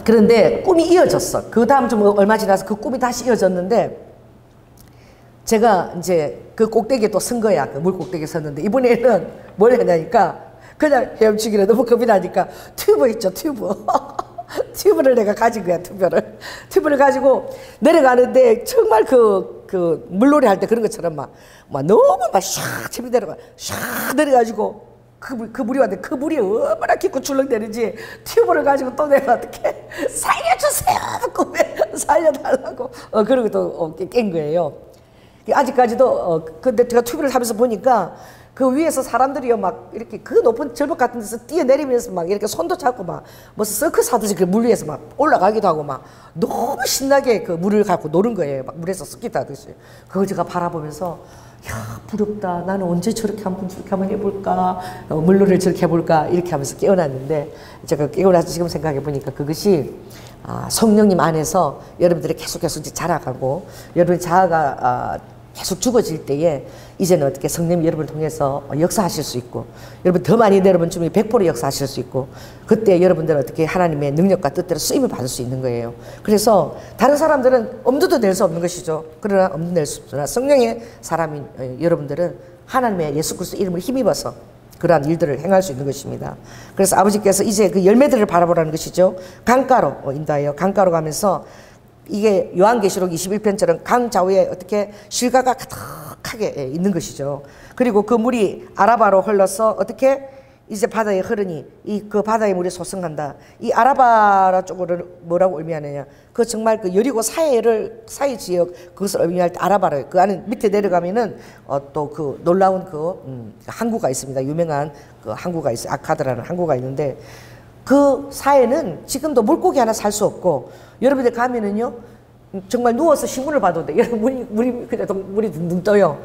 그런데 꿈이 이어졌어. 그 다음 좀 얼마 지나서 그 꿈이 다시 이어졌는데 제가 이제 그 꼭대기에 또 선 거야. 그 물 꼭대기에 섰는데 이번에는 뭘 했냐니까 그냥 헤엄치기를 너무 겁이 나니까 튜브 있죠. 튜브를 내가 가진 거야. 튜브를 가지고 내려가는데 정말 그 물놀이 할 때 그런 것처럼 막 너무 막 샥 집이 샥 내려가지고 그 물이 왔는데 그 물이 얼마나 깊고 출렁대는지 튜브를 가지고 또 내가 어떻게 살려주세요 꿈에 살려달라고 그러고 또 깬 거예요. 아직까지도 근데 제가 튜브를 하면서 보니까 그 위에서 사람들이요 막 이렇게 그 높은 절벽 같은 데서 뛰어내리면서 막 이렇게 손도 잡고 막 무슨 서커스 하듯이 그 물 위에서 막 올라가기도 하고 막 너무 신나게 그 물을 갖고 노는 거예요. 막 물에서 스키트 하듯이. 그걸 제가 바라보면서 야 부럽다. 나는 언제 저렇게 한번 해볼까. 물놀이를 저렇게 해볼까. 이렇게 하면서 깨어났는데 제가 깨어나서 지금 생각해 보니까 그것이 성령님 안에서 여러분들이 계속해서 이제 자라가고 여러분의 자아가 계속 죽어질 때에 이제는 어떻게 성령이 여러분을 통해서 역사하실 수 있고 여러분 더 많이 여러분 주님이 100% 역사하실 수 있고 그때 여러분들은 어떻게 하나님의 능력과 뜻대로 쓰임을 받을 수 있는 거예요. 그래서 다른 사람들은 엄두도 낼 수 없는 것이죠. 그러나 엄두 낼 수 없으나 성령의 사람인 여러분들은 하나님의 예수 그리스도 이름을 힘입어서 그러한 일들을 행할 수 있는 것입니다. 그래서 아버지께서 이제 그 열매들을 바라보라는 것이죠. 강가로 인도하여 강가로 가면서 이게 요한계시록 21편처럼 강 좌우에 어떻게 실과가 가득하게 있는 것이죠. 그리고 그 물이 아라바로 흘러서 어떻게 이제 바다에 흐르니 그 바다의 물이 솟성한다. 이 아라바 쪽으로 뭐라고 의미하느냐? 그 정말 그 여리고 사이 지역 그것을 의미할 때 아라바를 그 안에 밑에 내려가면은 또 그 놀라운 그 항구가 있습니다. 유명한 그 항구가 있어요. 아카드라는 항구가 있는데 그 사이에는 지금도 물고기 하나 살 수 없고 여러분들 가면은요 정말 누워서 신문을 봐도 돼. 물이 그래도 물이 둥둥 떠요.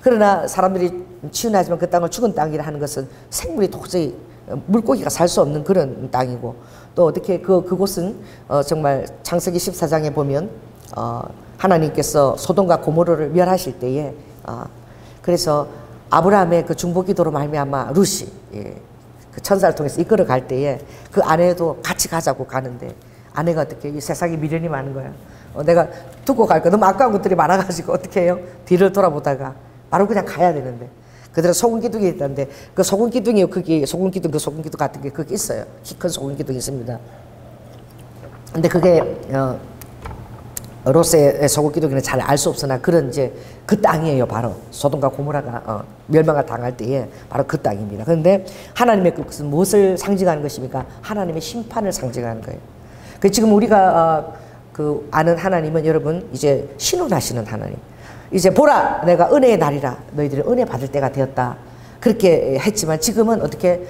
그러나 사람들이 치운하지만 그 땅을 죽은 땅이라 하는 것은 생물이 도저히 물고기가 살 수 없는 그런 땅이고 또 어떻게 그곳은 정말 창세기 14장에 보면 하나님께서 소돔과 고모르를 멸하실 때에 그래서 아브라함의 그 중보기도로 말미암아 룻이 그 천사를 통해서 이끌어 갈 때에 그 아내도 같이 가자고 가는데 아내가 어떻게 이 세상에 미련이 많은 거야. 내가 두고 갈까 너무 아까운 것들이 많아가지고 어떻게 해요? 뒤를 돌아보다가 바로 그냥 가야 되는데 그대로 소금 기둥이 있던데 그 소금 기둥이 거기 소금 기둥 같은 게 거기 있어요. 키 큰 소금 기둥이 있습니다. 근데 그게 롯의 소금 기둥이는 잘 알 수 없으나 그런 이제 그 땅이에요. 바로 소돔과 고모라가 멸망을 당할 때에 바로 그 땅입니다. 그런데 하나님의 그것은 무엇을 상징하는 것입니까? 하나님의 심판을 상징하는 거예요. 그 지금 우리가 그 아는 하나님은 여러분 이제 신원하시는 하나님. 이제 보라 내가 은혜의 날이라 너희들이 은혜 받을 때가 되었다. 그렇게 했지만 지금은 어떻게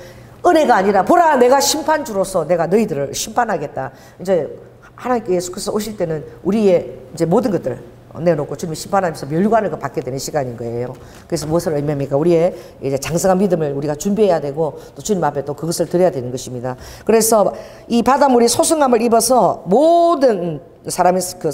은혜가 아니라 보라 내가 심판주로서 내가 너희들을 심판하겠다. 이제 하나님께 예수 그리스도 오실 때는 우리의 이제 모든 것들 내놓고 주님이 심판하면서 멸관을 받게 되는 시간인 거예요. 그래서 무엇을 의미합니까? 우리의 이제 장성한 믿음을 우리가 준비해야 되고 또 주님 앞에 또 그것을 드려야 되는 것입니다. 그래서 이 바닷물이 소성함을 입어서 모든 사람의 그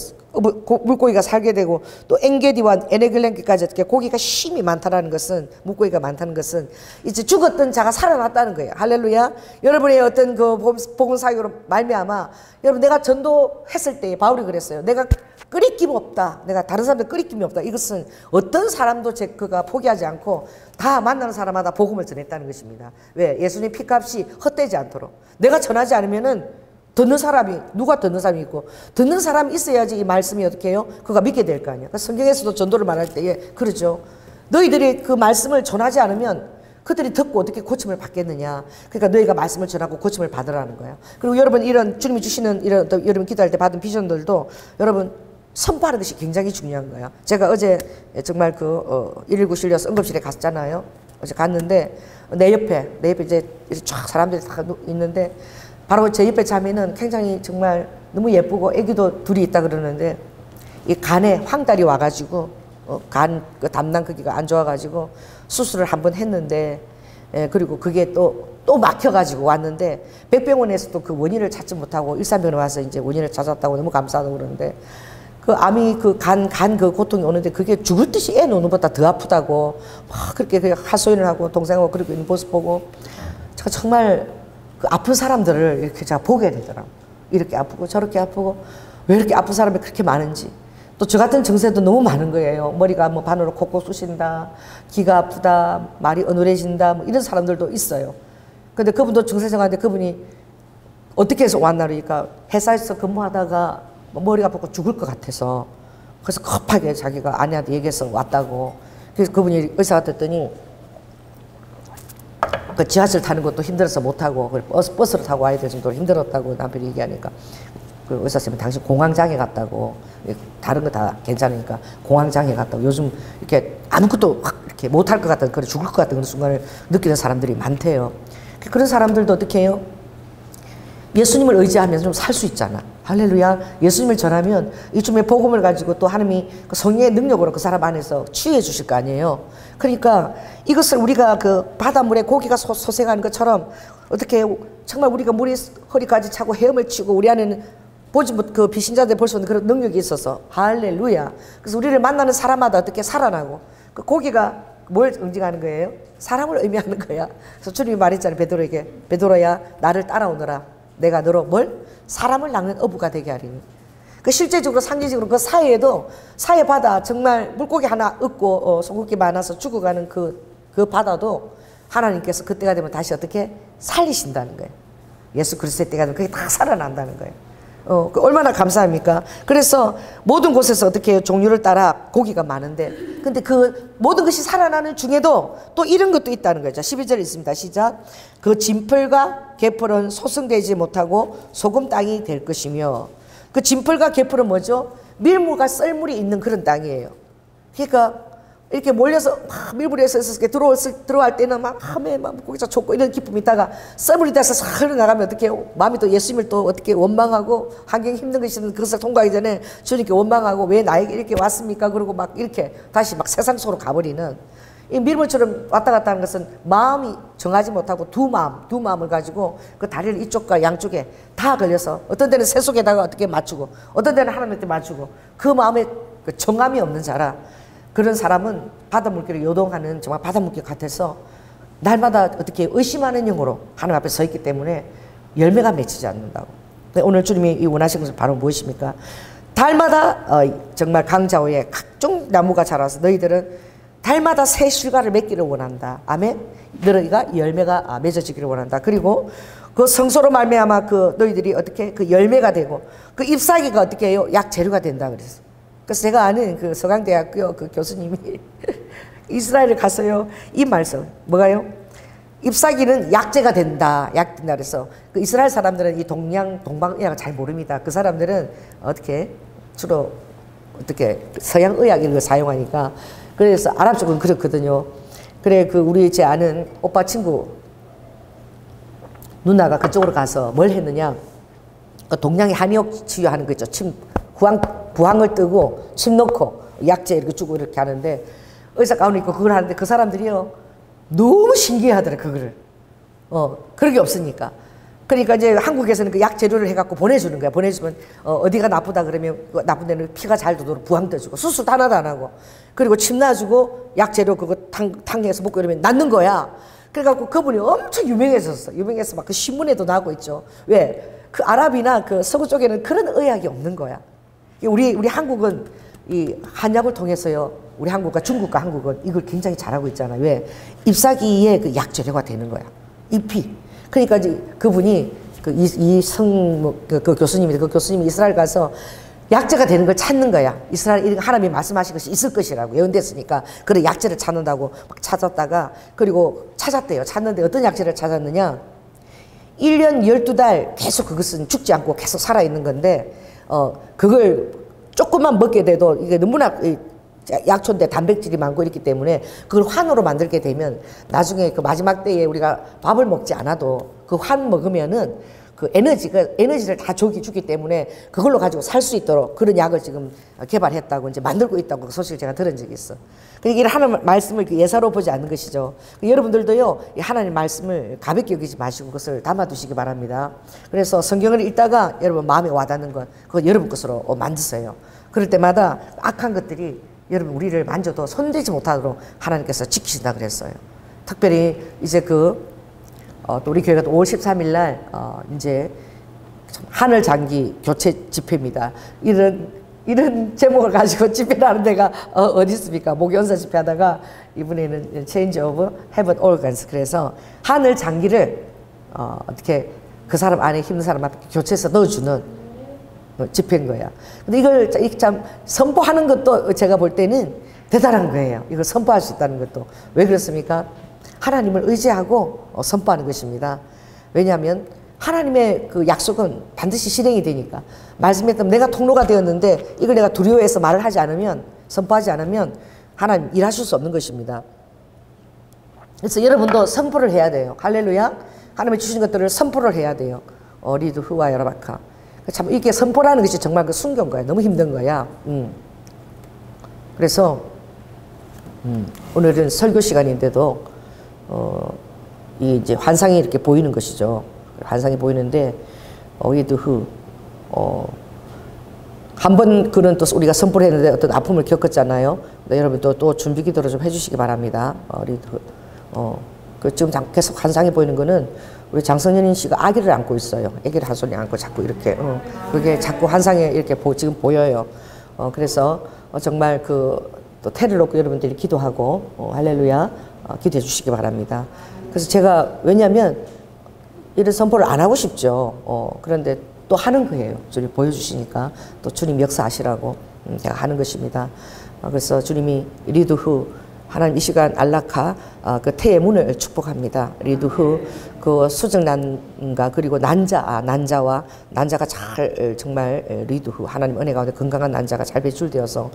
물고기가 살게 되고 또 엔게디와 에네글렌게까지 이렇게 고기가 힘이 많다는 것은 물고기가 많다는 것은 이제 죽었던 자가 살아났다는 거예요. 할렐루야. 여러분의 어떤 그 복음 사역으로 말미암아 여러분 내가 전도했을 때 바울이 그랬어요. 내가 끄리낌 없다. 내가 다른 사람들 끄리낌이 없다. 이것은 어떤 사람도 그가 포기하지 않고 다 만나는 사람마다 복음을 전했다는 것입니다. 왜? 예수님 피값이 헛되지 않도록. 내가 전하지 않으면은 듣는 사람이 누가 듣는 사람이 있고 듣는 사람이 있어야지 이 말씀이 어떻게 해요? 그가 믿게 될 거 아니야. 성경에서도 전도를 말할 때에 그러죠. 너희들이 그 말씀을 전하지 않으면 그들이 듣고 어떻게 고침을 받겠느냐. 그러니까 너희가 말씀을 전하고 고침을 받으라는 거야. 그리고 여러분 이런 주님이 주시는 이런 여러분 기도할 때 받은 비전들도 여러분 선포하는 것이 굉장히 중요한 거야. 제가 어제 정말 119 실려서 응급실에 갔잖아요. 어제 갔는데 내 옆에 이제 쫙 사람들이 다 있는데 바로 제 옆에 자매는 굉장히 정말 너무 예쁘고 애기도 둘이 있다 그러는데 이 간에 황달이 와가지고 간 그 담낭 크기가 안 좋아가지고 수술을 한번 했는데 그리고 그게 또 막혀가지고 왔는데 백병원에서도 그 원인을 찾지 못하고 일산병원에 와서 이제 원인을 찾았다고 너무 감사하다고 그러는데 그 암이 그 간 그 고통이 오는데 그게 죽을 듯이 애 노는 것보다 더 아프다고 막 그렇게 하소연을 하고 동생하고 그러고 있는 모습 보고 제가 정말 그 아픈 사람들을 이렇게 제가 보게 되더라고요. 이렇게 아프고 저렇게 아프고 왜 이렇게 아픈 사람이 그렇게 많은지. 또 저 같은 증세도 너무 많은 거예요. 머리가 뭐 반으로 콕콕 쑤신다, 귀가 아프다, 말이 어눌해진다, 뭐 이런 사람들도 있어요. 근데 그분도 증세생활인데 그분이 어떻게 해서 왔나 그러니까 회사에서 근무하다가 머리가 아프고 죽을 것 같아서 그래서 급하게 자기가 아내한테 얘기해서 왔다고. 그래서 그분이 의사가 됐더니 그 지하철 타는 것도 힘들어서 못하고 버스를 타고 와야 될 정도로 힘들었다고 남편이 얘기하니까 그 의사 선생님이 당신 공황장애 같다고. 다른 거 다 괜찮으니까 공황장애 같다고. 요즘 이렇게 아무것도 확 이렇게 못할 것 같은 그런 죽을 것 같은 그런 순간을 느끼는 사람들이 많대요. 그런 사람들도 어떻게 해요? 예수님을 의지하면서 좀 살 수 있잖아. 할렐루야. 예수님을 전하면 이 주님의 복음을 가지고 또 하나님이 그 성령의 능력으로 그 사람 안에서 치유해 주실 거 아니에요. 그러니까 이것을 우리가 그 바닷물에 고기가 소생하는 것처럼 어떻게 정말 우리가 물이 허리까지 차고 헤엄을 치고 우리 안에는 보지 못 그 비신자들 볼 수 없는 그런 능력이 있어서 할렐루야. 그래서 우리를 만나는 사람마다 어떻게 살아나고 그 고기가 뭘 응징하는 거예요? 사람을 의미하는 거야. 그래서 주님이 말했잖아요. 베드로에게 베드로야 나를 따라오너라. 내가 너로 뭘? 사람을 낚는 어부가 되게 하리니. 그 실제적으로 상징적으로 그 사해에도 사해 바다 정말 물고기 하나 없고 소고기 많아서 죽어가는 그 바다도 하나님께서 그때가 되면 다시 어떻게 살리신다는 거예요. 예수 그리스도의 때가 되면 그게 다 살아난다는 거예요. 얼마나 감사합니까? 그래서 모든 곳에서 어떻게 종류를 따라 고기가 많은데 근데 그 모든 것이 살아나는 중에도 또 이런 것도 있다는 거죠. 12절에 있습니다. 시작. 그 진풀과 개풀은 소성되지 못하고 소금 땅이 될 것이며 그 진풀과 개풀은 뭐죠? 밀물과 썰물이 있는 그런 땅이에요. 그러니까 이렇게 몰려서 막 밀물에서 이렇게 들어갈 때는 막 거기서 좋고 이런 기쁨이 있다가 썰물이 돼서 싹 흘러나가면 어떻게 마음이 또 예수님을 또 어떻게 원망하고 환경이 힘든 것이든 그것을 통과하기 전에 주님께 원망하고 왜 나에게 이렇게 왔습니까? 그러고 막 이렇게 다시 막 세상 속으로 가버리는 이 밀물처럼 왔다 갔다 하는 것은 마음이 정하지 못하고 두 마음을 가지고 그 다리를 이쪽과 양쪽에 다 걸려서 어떤 데는 새 속에다가 어떻게 맞추고 어떤 데는 하나님한테 맞추고 그 마음에 그 정함이 없는 자라. 그런 사람은 바다 물결을 요동하는 정말 바다 물결 같아서 날마다 어떻게 의심하는 영으로 하나님 앞에 서 있기 때문에 열매가 맺히지 않는다고. 오늘 주님이 원하신 것은 바로 무엇입니까? 달마다 정말 강자호에 각종 나무가 자라서 너희들은 달마다 새 실과를 맺기를 원한다. 아멘. 너희가 열매가 맺어지기를 원한다. 그리고 그 성소로 말미암아 그 너희들이 어떻게 그 열매가 되고 그 잎사귀가 어떻게 해요? 약 재료가 된다 그랬어. 그래서 제가 아는 그 서강대학교 그 교수님이 이스라엘을 가서요 이 말씀 뭐가요? 잎사귀는 약재가 된다. 약된다 그래서 그 이스라엘 사람들은 이 동방의학을 잘 모릅니다. 그 사람들은 어떻게 주로 어떻게 서양의학 이런 걸 사용하니까 그래서 아랍 쪽은 그렇거든요. 그래 그 우리 제 아는 오빠 친구 누나가 그쪽으로 가서 뭘 했느냐? 그 동양의 한의학 치유하는 거 있죠. 부항을 뜨고 침 넣고 약재 이렇게 주고 이렇게 하는데 의사 가운 입고 그걸 하는데 그 사람들이요 너무 신기해하더래 그거를. 그런 게 없으니까. 그러니까 이제 한국에서는 그 약 재료를 해갖고 보내주는 거야. 보내주면 어디가 나쁘다 그러면 그 나쁜 데는 피가 잘 도도록 부항 떠주고 수술도 하나도 안 하고 그리고 침 놔주고 약 재료 그거 탕해서 먹고 이러면 낫는 거야. 그래갖고 그분이 엄청 유명해졌어. 유명해서 막 그 신문에도 나오고 있죠. 왜? 그 아랍이나 그 서구 쪽에는 그런 의학이 없는 거야. 우리 한국은 이 한약을 통해서요. 우리 한국과 중국과 한국은 이걸 굉장히 잘하고 있잖아요. 왜? 잎사귀의 그 약 재료가 되는 거야. 잎이. 그러니까 이제 그분이 그 교수님이 이스라엘 가서 약재가 되는 걸 찾는 거야. 이스라엘 하나님이 말씀하신 것이 있을 것이라고 예언됐으니까 그래 약재를 찾는다고 막 찾았다가 그리고 찾았대요. 찾는데 어떤 약재를 찾았느냐? 1년 12달 계속 그것은 죽지 않고 계속 살아있는 건데 그걸 조금만 먹게 돼도 이게 너무나 약초인데 단백질이 많고 이렇기 때문에 그걸 환으로 만들게 되면 나중에 그 마지막 때에 우리가 밥을 먹지 않아도 그 환 먹으면은 그 에너지를 다 주기 때문에 그걸로 가지고 살 수 있도록 그런 약을 지금 개발했다고 이제 만들고 있다고 그 소식을 제가 들은 적이 있어. 그러니까 이 하나님 말씀을 예사로 보지 않는 것이죠. 여러분들도요, 이 하나님 말씀을 가볍게 여기지 마시고 그것을 담아두시기 바랍니다. 그래서 성경을 읽다가 여러분 마음에 와닿는 것, 그거 여러분 것으로 만드세요. 그럴 때마다 악한 것들이 여러분 우리를 만져도 손대지 못하도록 하나님께서 지키신다 그랬어요. 특별히 이제 또 우리 교회가 또 5월 13일 날 이제 하늘 장기 교체 집회입니다. 이런 제목을 가지고 집회를 하는 데가 어디 있습니까? 목연사 집회하다가 이번에는 Change of Heaven Organs 그래서 하늘 장기를 어떻게 그 사람 안에 힘든 사람 앞에 교체해서 넣어주는 집회인 거야. 근데 이걸 참 선포하는 것도 제가 볼 때는 대단한 거예요. 이걸 선포할 수 있다는 것도. 왜 그렇습니까? 하나님을 의지하고 선포하는 것입니다. 왜냐하면 하나님의 그 약속은 반드시 실행이 되니까. 말씀했던 내가 통로가 되었는데 이걸 내가 두려워해서 말을 하지 않으면 선포하지 않으면 하나님 일하실 수 없는 것입니다. 그래서 여러분도 선포를 해야 돼요. 할렐루야. 하나님이 주신 것들을 선포를 해야 돼요. 리드 후와 여라바카. 참 이게 선포라는 것이 정말 그 순교인 거야. 너무 힘든 거야. 그래서 오늘은 설교 시간인데도 이제 환상이 이렇게 보이는 것이죠. 환상이 보이는데 한번 그런 또 우리가 선포를 했는데 어떤 아픔을 겪었잖아요. 여러분 또 준비 기도를 좀 해주시기 바랍니다. 지금 계속 환상이 보이는 거는 우리 장성현인 씨가 아기를 안고 있어요. 아기를 한 손에 안고 자꾸 이렇게 그게 자꾸 환상에 이렇게 지금 보여요. 그래서 정말 또 태를 놓고 여러분들이 기도하고 할렐루야 기도해 주시기 바랍니다. 그래서 제가 왜냐하면 이런 선포를 안 하고 싶죠. 그런데 또 하는 거예요. 주님 보여주시니까 또 주님 역사하시라고 제가 하는 것입니다. 그래서 주님이 리드후 하나님 이 시간 알라카 그 태의 문을 축복합니다. 리드후 그 수정난과 그리고 난자와 난자가 잘 정말 리드후 하나님 은혜 가운데 건강한 난자가 잘 배출되어서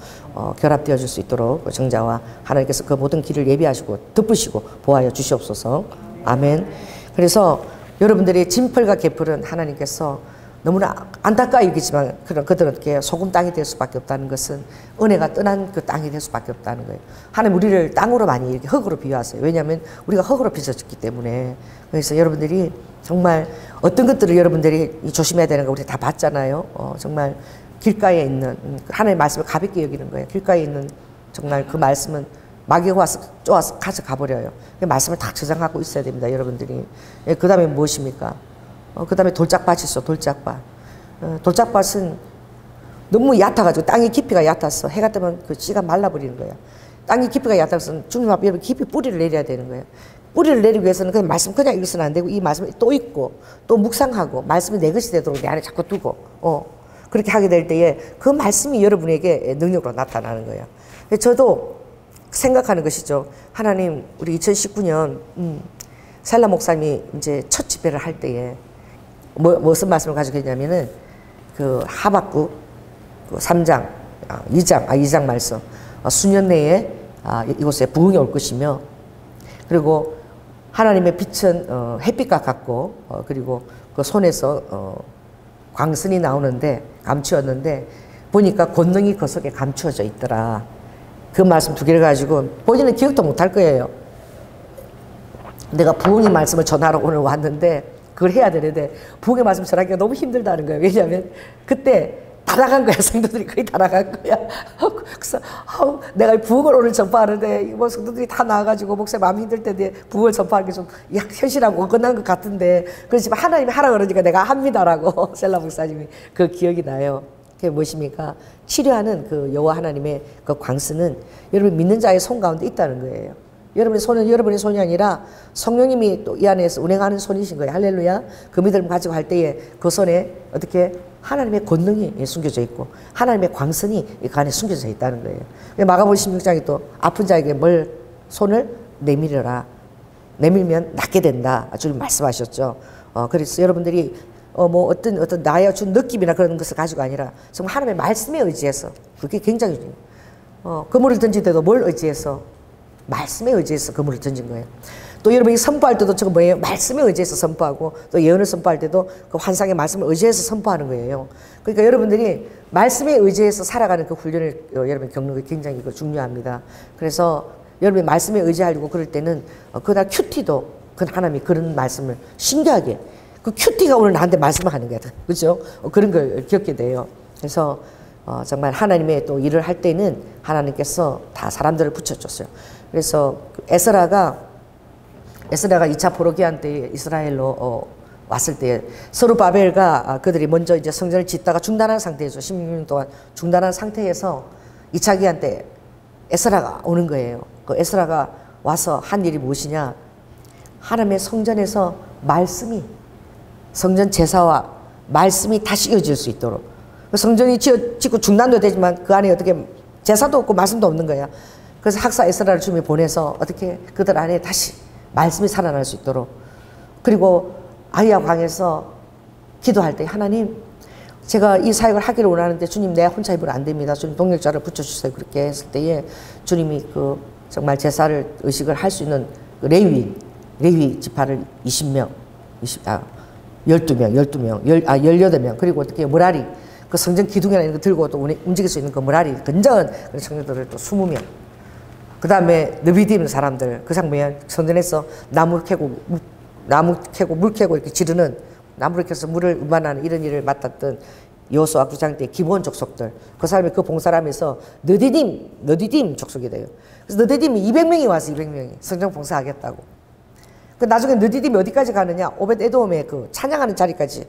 결합되어질 수 있도록 정자와 하나님께서 그 모든 길을 예비하시고 덮으시고 보하여 주시옵소서. 아멘. 그래서 여러분들의 진펄과 개펄은 하나님께서 너무나 안타까이 여기지만 그들은 어떻게 소금 땅이 될 수밖에 없다는 것은 은혜가 떠난 그 땅이 될 수밖에 없다는 거예요. 하나님 우리를 땅으로 많이 이렇게 흙으로 비유하세요. 왜냐하면 우리가 흙으로 빚어졌기 때문에. 그래서 여러분들이 정말 어떤 것들을 여러분들이 조심해야 되는 거 우리 다 봤잖아요. 정말 길가에 있는 하나님의 말씀을 가볍게 여기는 거예요. 길가에 있는 정말 그 말씀은 마귀가 와서 쪼아서 가져가 버려요. 그 말씀을 다 저장하고 있어야 됩니다, 여러분들이. 그 다음에 무엇입니까? 그 다음에 돌짝밭이 있어, 돌짝밭. 돌짝밭은 너무 얕아가지고 땅의 깊이가 얕아서 해가 뜨면 그 씨가 말라버리는 거야. 땅의 깊이가 얕아서 주님 앞에 여러분 깊이 뿌리를 내려야 되는 거예요. 뿌리를 내리기 위해서는 그냥 말씀 그냥 읽어서는 안 되고 이 말씀이 또 읽고 또 묵상하고 말씀이 내 것이 되도록 내 안에 자꾸 두고 그렇게 하게 될 때에 그 말씀이 여러분에게 능력으로 나타나는 거예요. 저도 생각하는 것이죠. 하나님 우리 2019년 셀라 목사님이 이제 첫 집회를 할 때에 무슨 말씀을 가지고 있냐면은 그 하박국 그 3장, 2장 말씀. 수년 내에 이곳에 부흥이 올 것이며 그리고 하나님의 빛은 햇빛과 같고 그리고 그 손에서 광선이 나오는데 감추었는데 보니까 권능이 그 속에 감추어져 있더라. 그 말씀 두 개를 가지고 본인은 기억도 못할 거예요. 내가 부흥의 말씀을 전하러 오늘 왔는데 그걸 해야 되는데 부흥의 말씀 전하기가 너무 힘들다는 거예요. 왜냐하면 그때 다 나간 거야. 성도들이 거의 다 나간 거야. 그래서 내가 부흥을 오늘 전파하는데 뭐 성도들이 다 나와가지고 목사님 마음 힘들 텐데 부흥을 전파하는 게 좀 현실하고 어긋난 것 같은데 그렇지만 하나님이 하라 그러니까 내가 합니다라고 셀라 목사님이 그 기억이 나요. 그게 무엇입니까? 치료하는 그 여호와 하나님의 그 광선은 여러분 믿는 자의 손 가운데 있다는 거예요. 여러분의 손은 여러분의 손이 아니라 성령님이 또 이 안에서 운행하는 손이신 거예요. 할렐루야. 그 믿음을 가지고 할 때에 그 손에 어떻게 하나님의 권능이 숨겨져 있고 하나님의 광선이 그 안에 숨겨져 있다는 거예요. 마가복음 16장에 또 아픈 자에게 손을 내밀어라. 내밀면 낫게 된다. 주님 말씀하셨죠. 그래서 여러분들이 뭐 어떤 나의 준 느낌이나 그런 것을 가지고 아니라 정말 하나님의 말씀에 의지해서 그게 굉장히 중요해요. 그물을 던질 때도 뭘 의지해서? 말씀에 의지해서 그물을 던진 거예요. 또 여러분이 선포할 때도 저거 뭐예요? 말씀에 의지해서 선포하고 또 예언을 선포할 때도 그 환상의 말씀을 의지해서 선포하는 거예요. 그러니까 여러분들이 말씀에 의지해서 살아가는 그 훈련을 여러분 겪는 게 굉장히 중요합니다. 그래서 여러분이 말씀에 의지하려고 그럴 때는 그날 큐티도 그 하나님이 그런 말씀을 신기하게 그 큐티가 오늘 나한테 말씀을 하는 거야. 그렇죠? 그런 걸 겪게 돼요. 그래서 정말 하나님의 또 일을 할 때는 하나님께서 다 사람들을 붙여줬어요. 그래서 에스라가 2차 포로기한 때 이스라엘로 왔을 때 스룹바벨과 그들이 먼저 이제 성전을 짓다가 중단한 상태에서 16년 동안 중단한 상태에서 2차 기한 때 에스라가 오는 거예요. 그 에스라가 와서 한 일이 무엇이냐? 하나님의 성전에서 말씀이 성전 제사와 말씀이 다시 이어질 수 있도록 성전이 짓고 중단도 되지만 그 안에 어떻게 제사도 없고 말씀도 없는 거야. 그래서 학사 에스라를 주님이 보내서 어떻게 그들 안에 다시 말씀이 살아날 수 있도록 그리고 아이야 광에서 기도할 때 하나님 제가 이 사역을 하기를 원하는데 주님 내 혼자 입으면 안 됩니다. 주님 동력자를 붙여주세요. 그렇게 했을 때에 주님이 그 정말 제사를 의식을 할 수 있는 그 레위 지파를 12명 18명 그리고 어떻게 무라리 그 성전 기둥이나 이런 거 들고 또 움직일 수 있는 그 무라리 근정한 그런 청년들을 또 20명 그 다음에 느비디는 사람들 그 상무에 성전에서 나무 캐고 물 캐고 이렇게 지르는 나무를 캐서 물을 운반하는 이런 일을 맡았던 여호수아 9장 때 기브온 족속들 그 사람이 그 봉사람에서 너디딤 족속이 돼요. 그래서 너디딤이 200명이 와서 200명이 성전 봉사하겠다고. 그 나중에 너디딤이 어디까지 가느냐? 오벳 에돔의 그 찬양하는 자리까지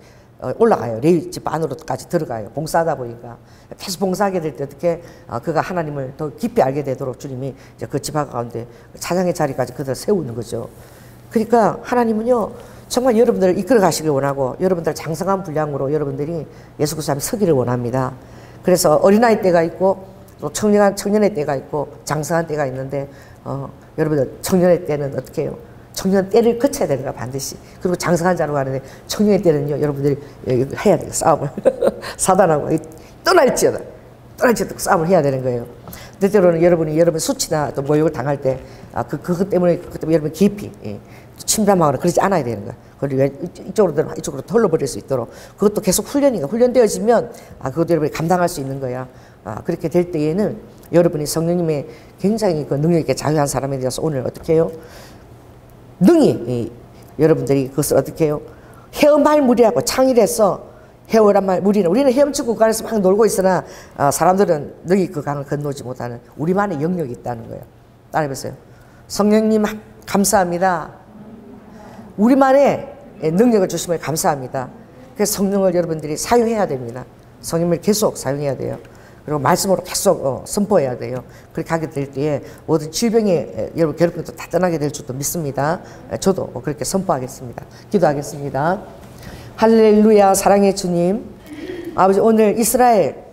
올라가요. 레위 집 안으로까지 들어가요. 봉사하다 보니까 계속 봉사하게 될 때 어떻게 그가 하나님을 더 깊이 알게 되도록 주님이 이제 그 지파 가운데 찬양의 자리까지 그들 세우는 거죠. 그러니까 하나님은요 정말 여러분들을 이끌어 가시길 원하고 여러분들 장성한 분량으로 여러분들이 예수 그리스도 앞에 서기를 원합니다. 그래서 어린아이 때가 있고 또 청년의 때가 있고 장성한 때가 있는데 여러분들 청년의 때는 어떻게 해요? 청년 때를 거쳐야 되는 거야 반드시. 그리고 장성한 자로 가는데 청년의 때는요 여러분들이 해야 돼요. 싸움을 사단하고 떠날지어다 싸움을 해야 되는 거예요. 때때로는 여러분 수치나 또 모욕을 당할 때 그것 때문에 여러분 깊이 침담하거나 그러지 않아야 되는 거야. 그리고 이쪽으로 들어가 이쪽으로 흘러버릴 수 있도록 그것도 계속 훈련이가 훈련되어지면 그것도 여러분이 감당할 수 있는 거야. 그렇게 될 때에는 여러분이 성령님의 굉장히 그 능력 있게 자유한 사람에 대해서 오늘 어떻게 해요? 능히 여러분들이 그것을 어떻게 해요? 헤엄할 무리하고 창일해서 헤엄한 말 우리는 헤엄치고 그 안에서 막 놀고 있으나 사람들은 능히 그 강을 건너지 못하는 우리만의 영역이 있다는 거예요. 따라해보세요. 성령님 감사합니다. 우리만의 능력을 주심을 감사합니다. 그래서 성령을 여러분들이 사용해야 됩니다. 성령을 계속 사용해야 돼요. 그리고 말씀으로 계속 선포해야 돼요. 그렇게 하게 될 때에 모든 질병에 여러분 괴롭힘도 다 떠나게 될 줄도 믿습니다. 저도 그렇게 선포하겠습니다. 기도하겠습니다. 할렐루야. 사랑의 주님, 아버지 오늘 이스라엘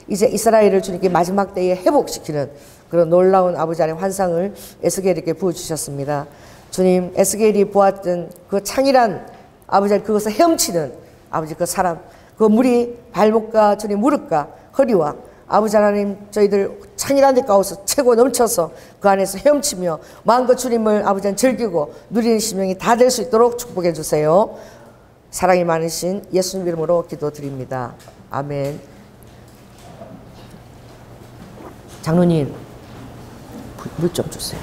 이제 이스라엘을 주님께 마지막 때에 회복시키는 그런 놀라운 아버지 안의 환상을 에스겔에게 부어주셨습니다. 주님, 에스겔이 보았던 그 창일한 아버지 그것을 헤엄치는 아버지 그 사람, 그 물이 발목과 주님 무릎과 허리와 아버지 하나님 저희들 창일한 데 가서 채고 넘쳐서 그 안에서 헤엄치며 마음껏 주님을 아버지 즐기고 누리는 심령이 다 될 수 있도록 축복해 주세요. 사랑이 많으신 예수님 이름으로 기도드립니다. 아멘. 장로님 물 좀 주세요.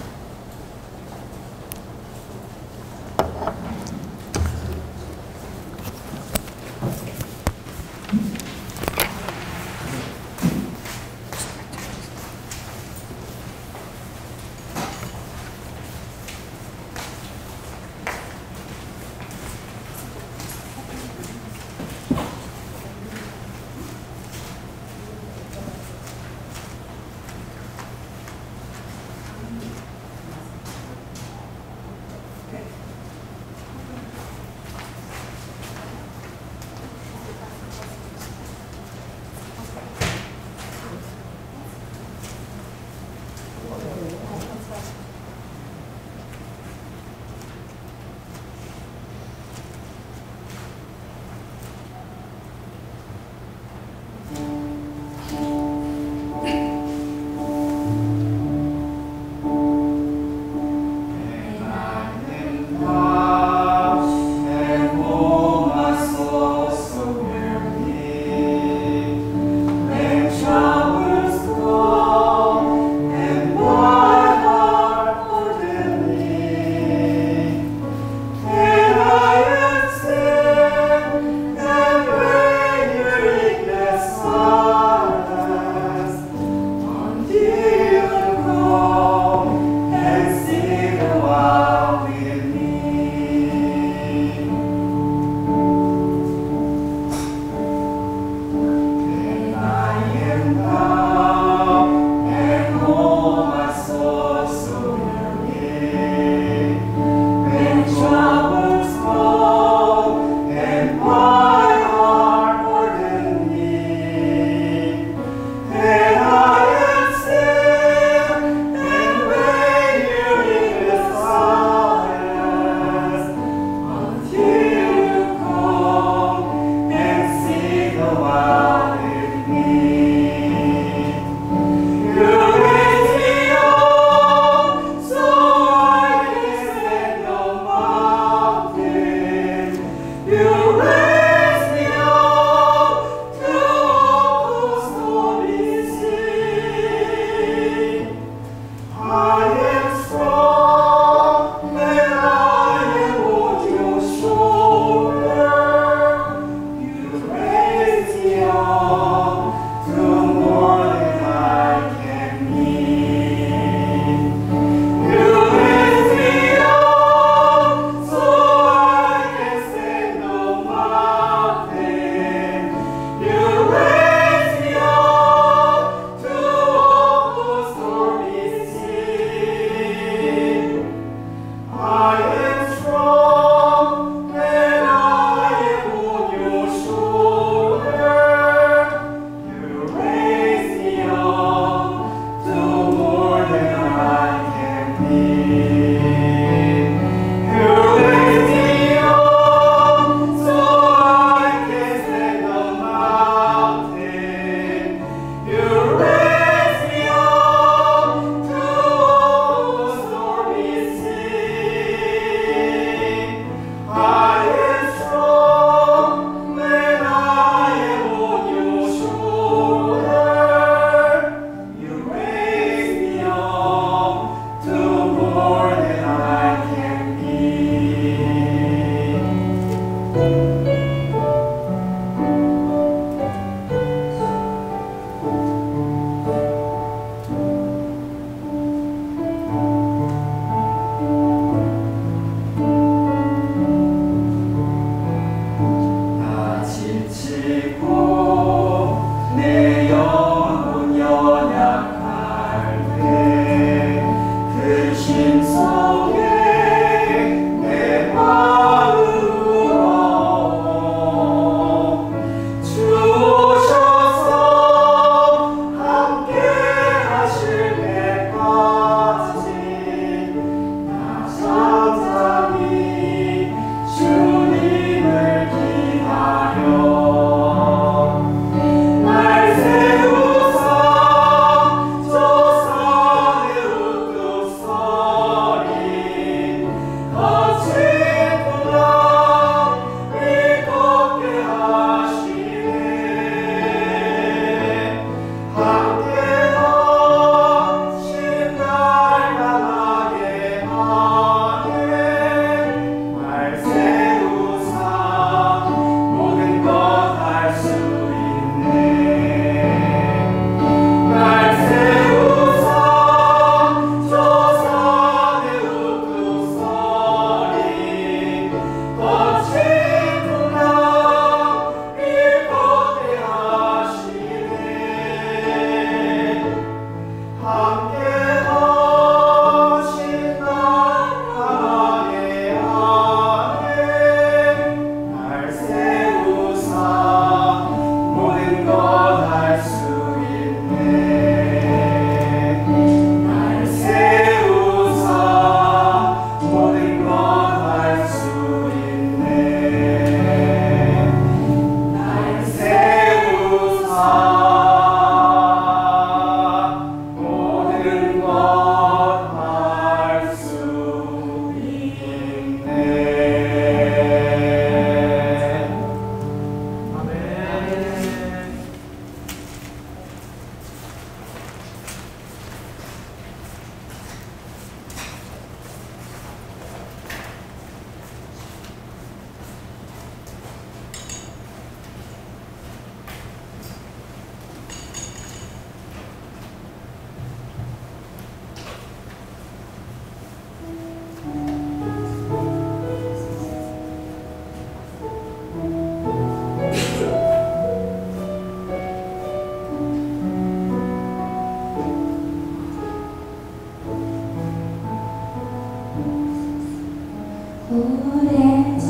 오래전부터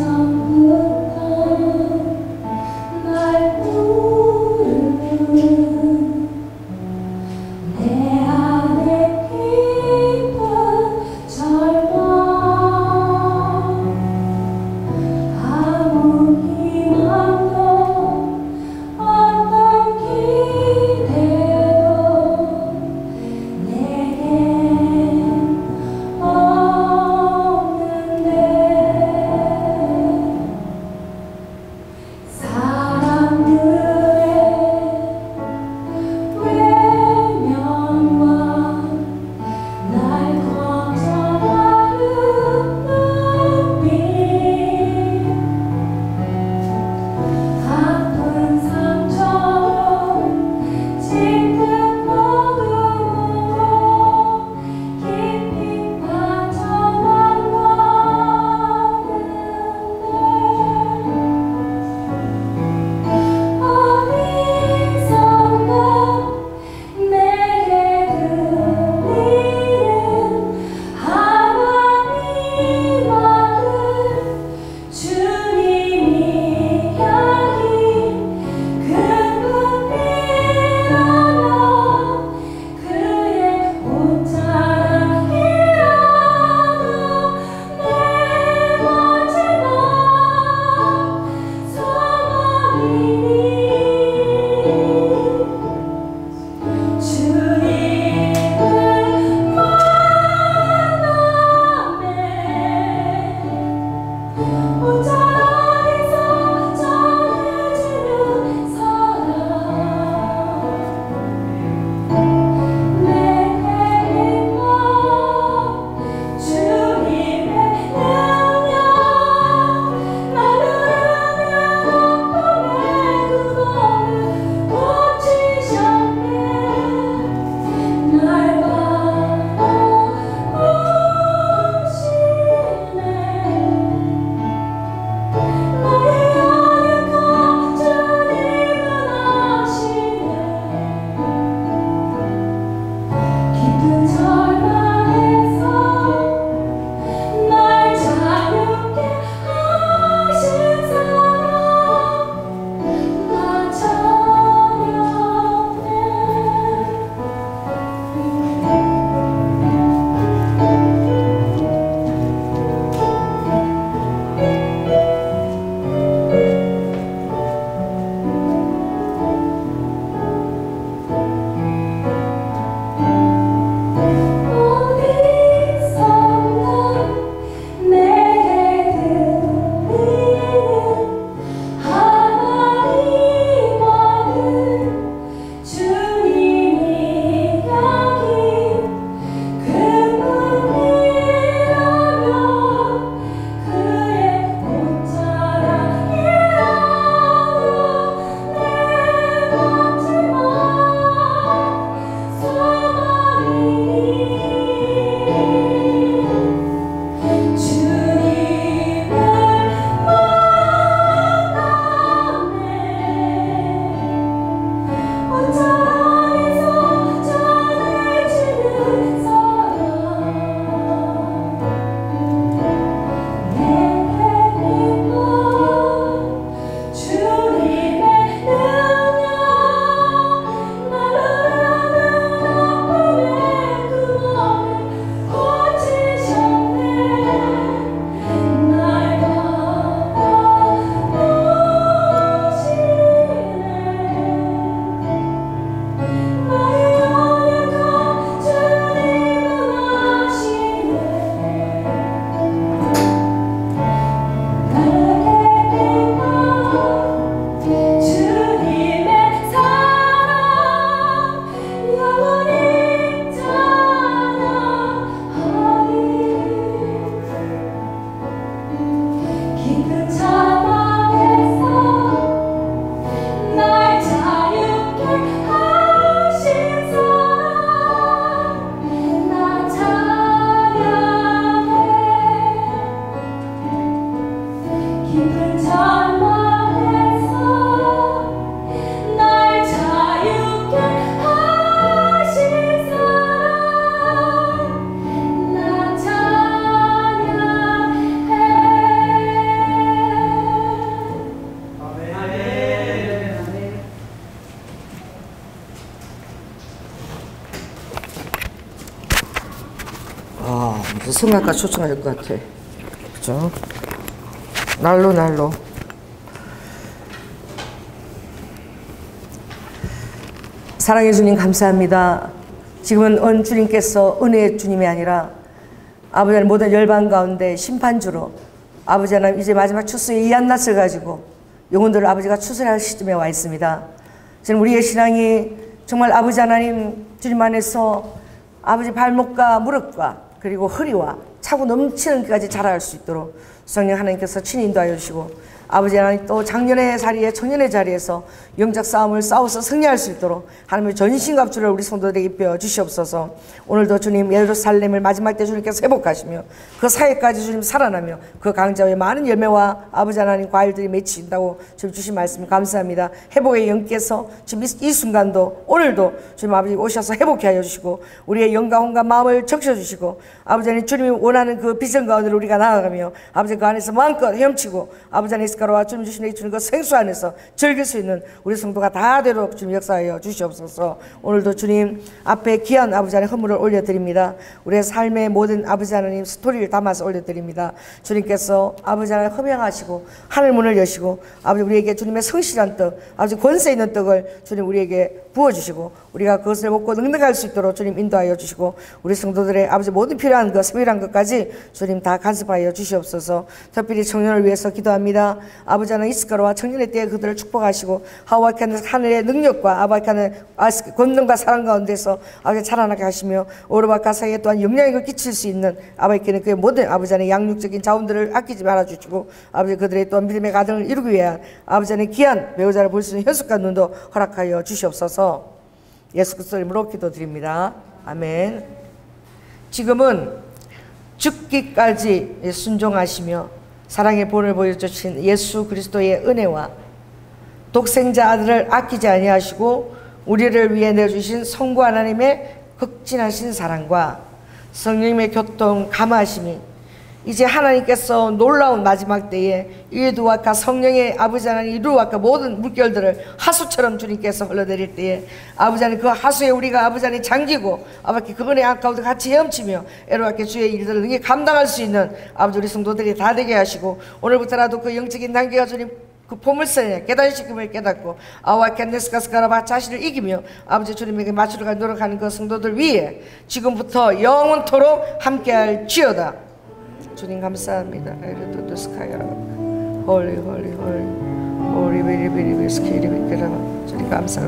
날 부르는 내 안에 깊은 절망 아무 희망도 어떤 기대도 내겐 없는데 성악가 초청해야 될 것 같아. 그죠? 날로. 사랑해 주님 감사합니다. 지금은 주님께서 은혜의 주님이 아니라 아버지 하나님 모든 열방 가운데 심판주로 아버지 하나님 이제 마지막 추수의 이한 낯을 가지고 영혼들을 아버지가 추수할 시점에 와 있습니다. 저는 우리의 신앙이 정말 아버지 하나님 주님 안에서 아버지 발목과 무릎과 그리고 허리와 차고 넘치는 데까지 자라갈 수 있도록 성령 하나님께서 친히 인도하여 주시고 아버지 하나님 또 작년의 자리에 청년의 자리에서 영적 싸움을 싸워서 승리할 수 있도록 하나님의 전신갑주를 우리 성도들에게 입혀 주시옵소서. 오늘도 주님 예루살렘을 마지막 때 주님께서 회복하시며 그 사이까지 주님 살아나며 그 강자의 많은 열매와 아버지 하나님 과일들이 맺힌다고 주님 주신 말씀 감사합니다. 회복의 영께서 지금 이 순간도 오늘도 주님 아버지 오셔서 회복해 하여 주시고 우리의 영과 혼과 마음을 적셔주시고 아버지 하나님 주님이 원하는 그 비전 가운데로 우리가 나아가며 아버지 그 안에서 마음껏 헤엄치고 아버지 하나님 가로와 주님 주신 그 생수 안에서 즐길 수 있는 우리 성도가 다 되도록 주님 역사하여 주시옵소서. 오늘도 주님 앞에 귀한 아버지 하나님 헌물을 올려드립니다. 우리의 삶의 모든 아버지 하나님 스토리를 담아서 올려드립니다. 주님께서 아버지 하나님 허명하시고 하늘 문을 여시고 아버지 우리에게 주님의 성실한 떡 아버지 권세 있는 떡을 주님 우리에게 부어주시고 우리가 그것을 먹고 능력할 수 있도록 주님 인도하여 주시고 우리 성도들의 아버지 모든 필요한 것 세밀한 것까지 주님 다 간섭하여 주시옵소서. 특별히 청년을 위해서 기도합니다. 아버지 하나님 이스카로와 청년의 때에 그들을 축복하시고 하와이카는 하늘의 능력과 아바이카는 권능과 사랑 가운데서 아버지 자라나게 하시며 오르바카 사이에 또한 영향력을 끼칠 수 있는 아바이카는 그의 모든 아버지 하나님 양육적인 자원들을 아끼지 말아주시고 아버지 그들의 또한 믿음의 가정을 이루기 위한 아버지 하나님 귀한 배우자를 볼 수 있는 현숙한 눈도 허락하여 주시옵소서. 예수 그리스도 이름으로 기도드립니다. 아멘. 지금은 죽기까지 순종하시며 사랑의 본을 보여주신 예수 그리스도의 은혜와 독생자 아들을 아끼지 아니하시고 우리를 위해 내주신 성부 하나님의 극진하신 사랑과 성령님의 교통 감화하심이 이제 하나님께서 놀라운 마지막 때에 일두와카 성령의 아버지 하나님 이루와카 모든 물결들을 하수처럼 주님께서 흘러내릴 때에 아버지 하나님 그 하수에 우리가 아버지 하나님 잠기고 아버지 그분의 가운데 같이 헤엄치며 에로와께 주의 일들을 능히 감당할 수 있는 아버지 우리 성도들이 다 되게 하시고 오늘부터라도 그 영적인 단계가 주님 그 보물선에 깨달으시금을 깨닫고 아와 캔네스카스카라바 자신을 이기며 아버지 주님에게 맞추려고 노력하는 그 성도들 위해 지금부터 영원토록 함께할 지어다. 주님 감사합니다. 홀리 홀리 홀리 홀리 비리비리비 스키리비키라 주님 감사.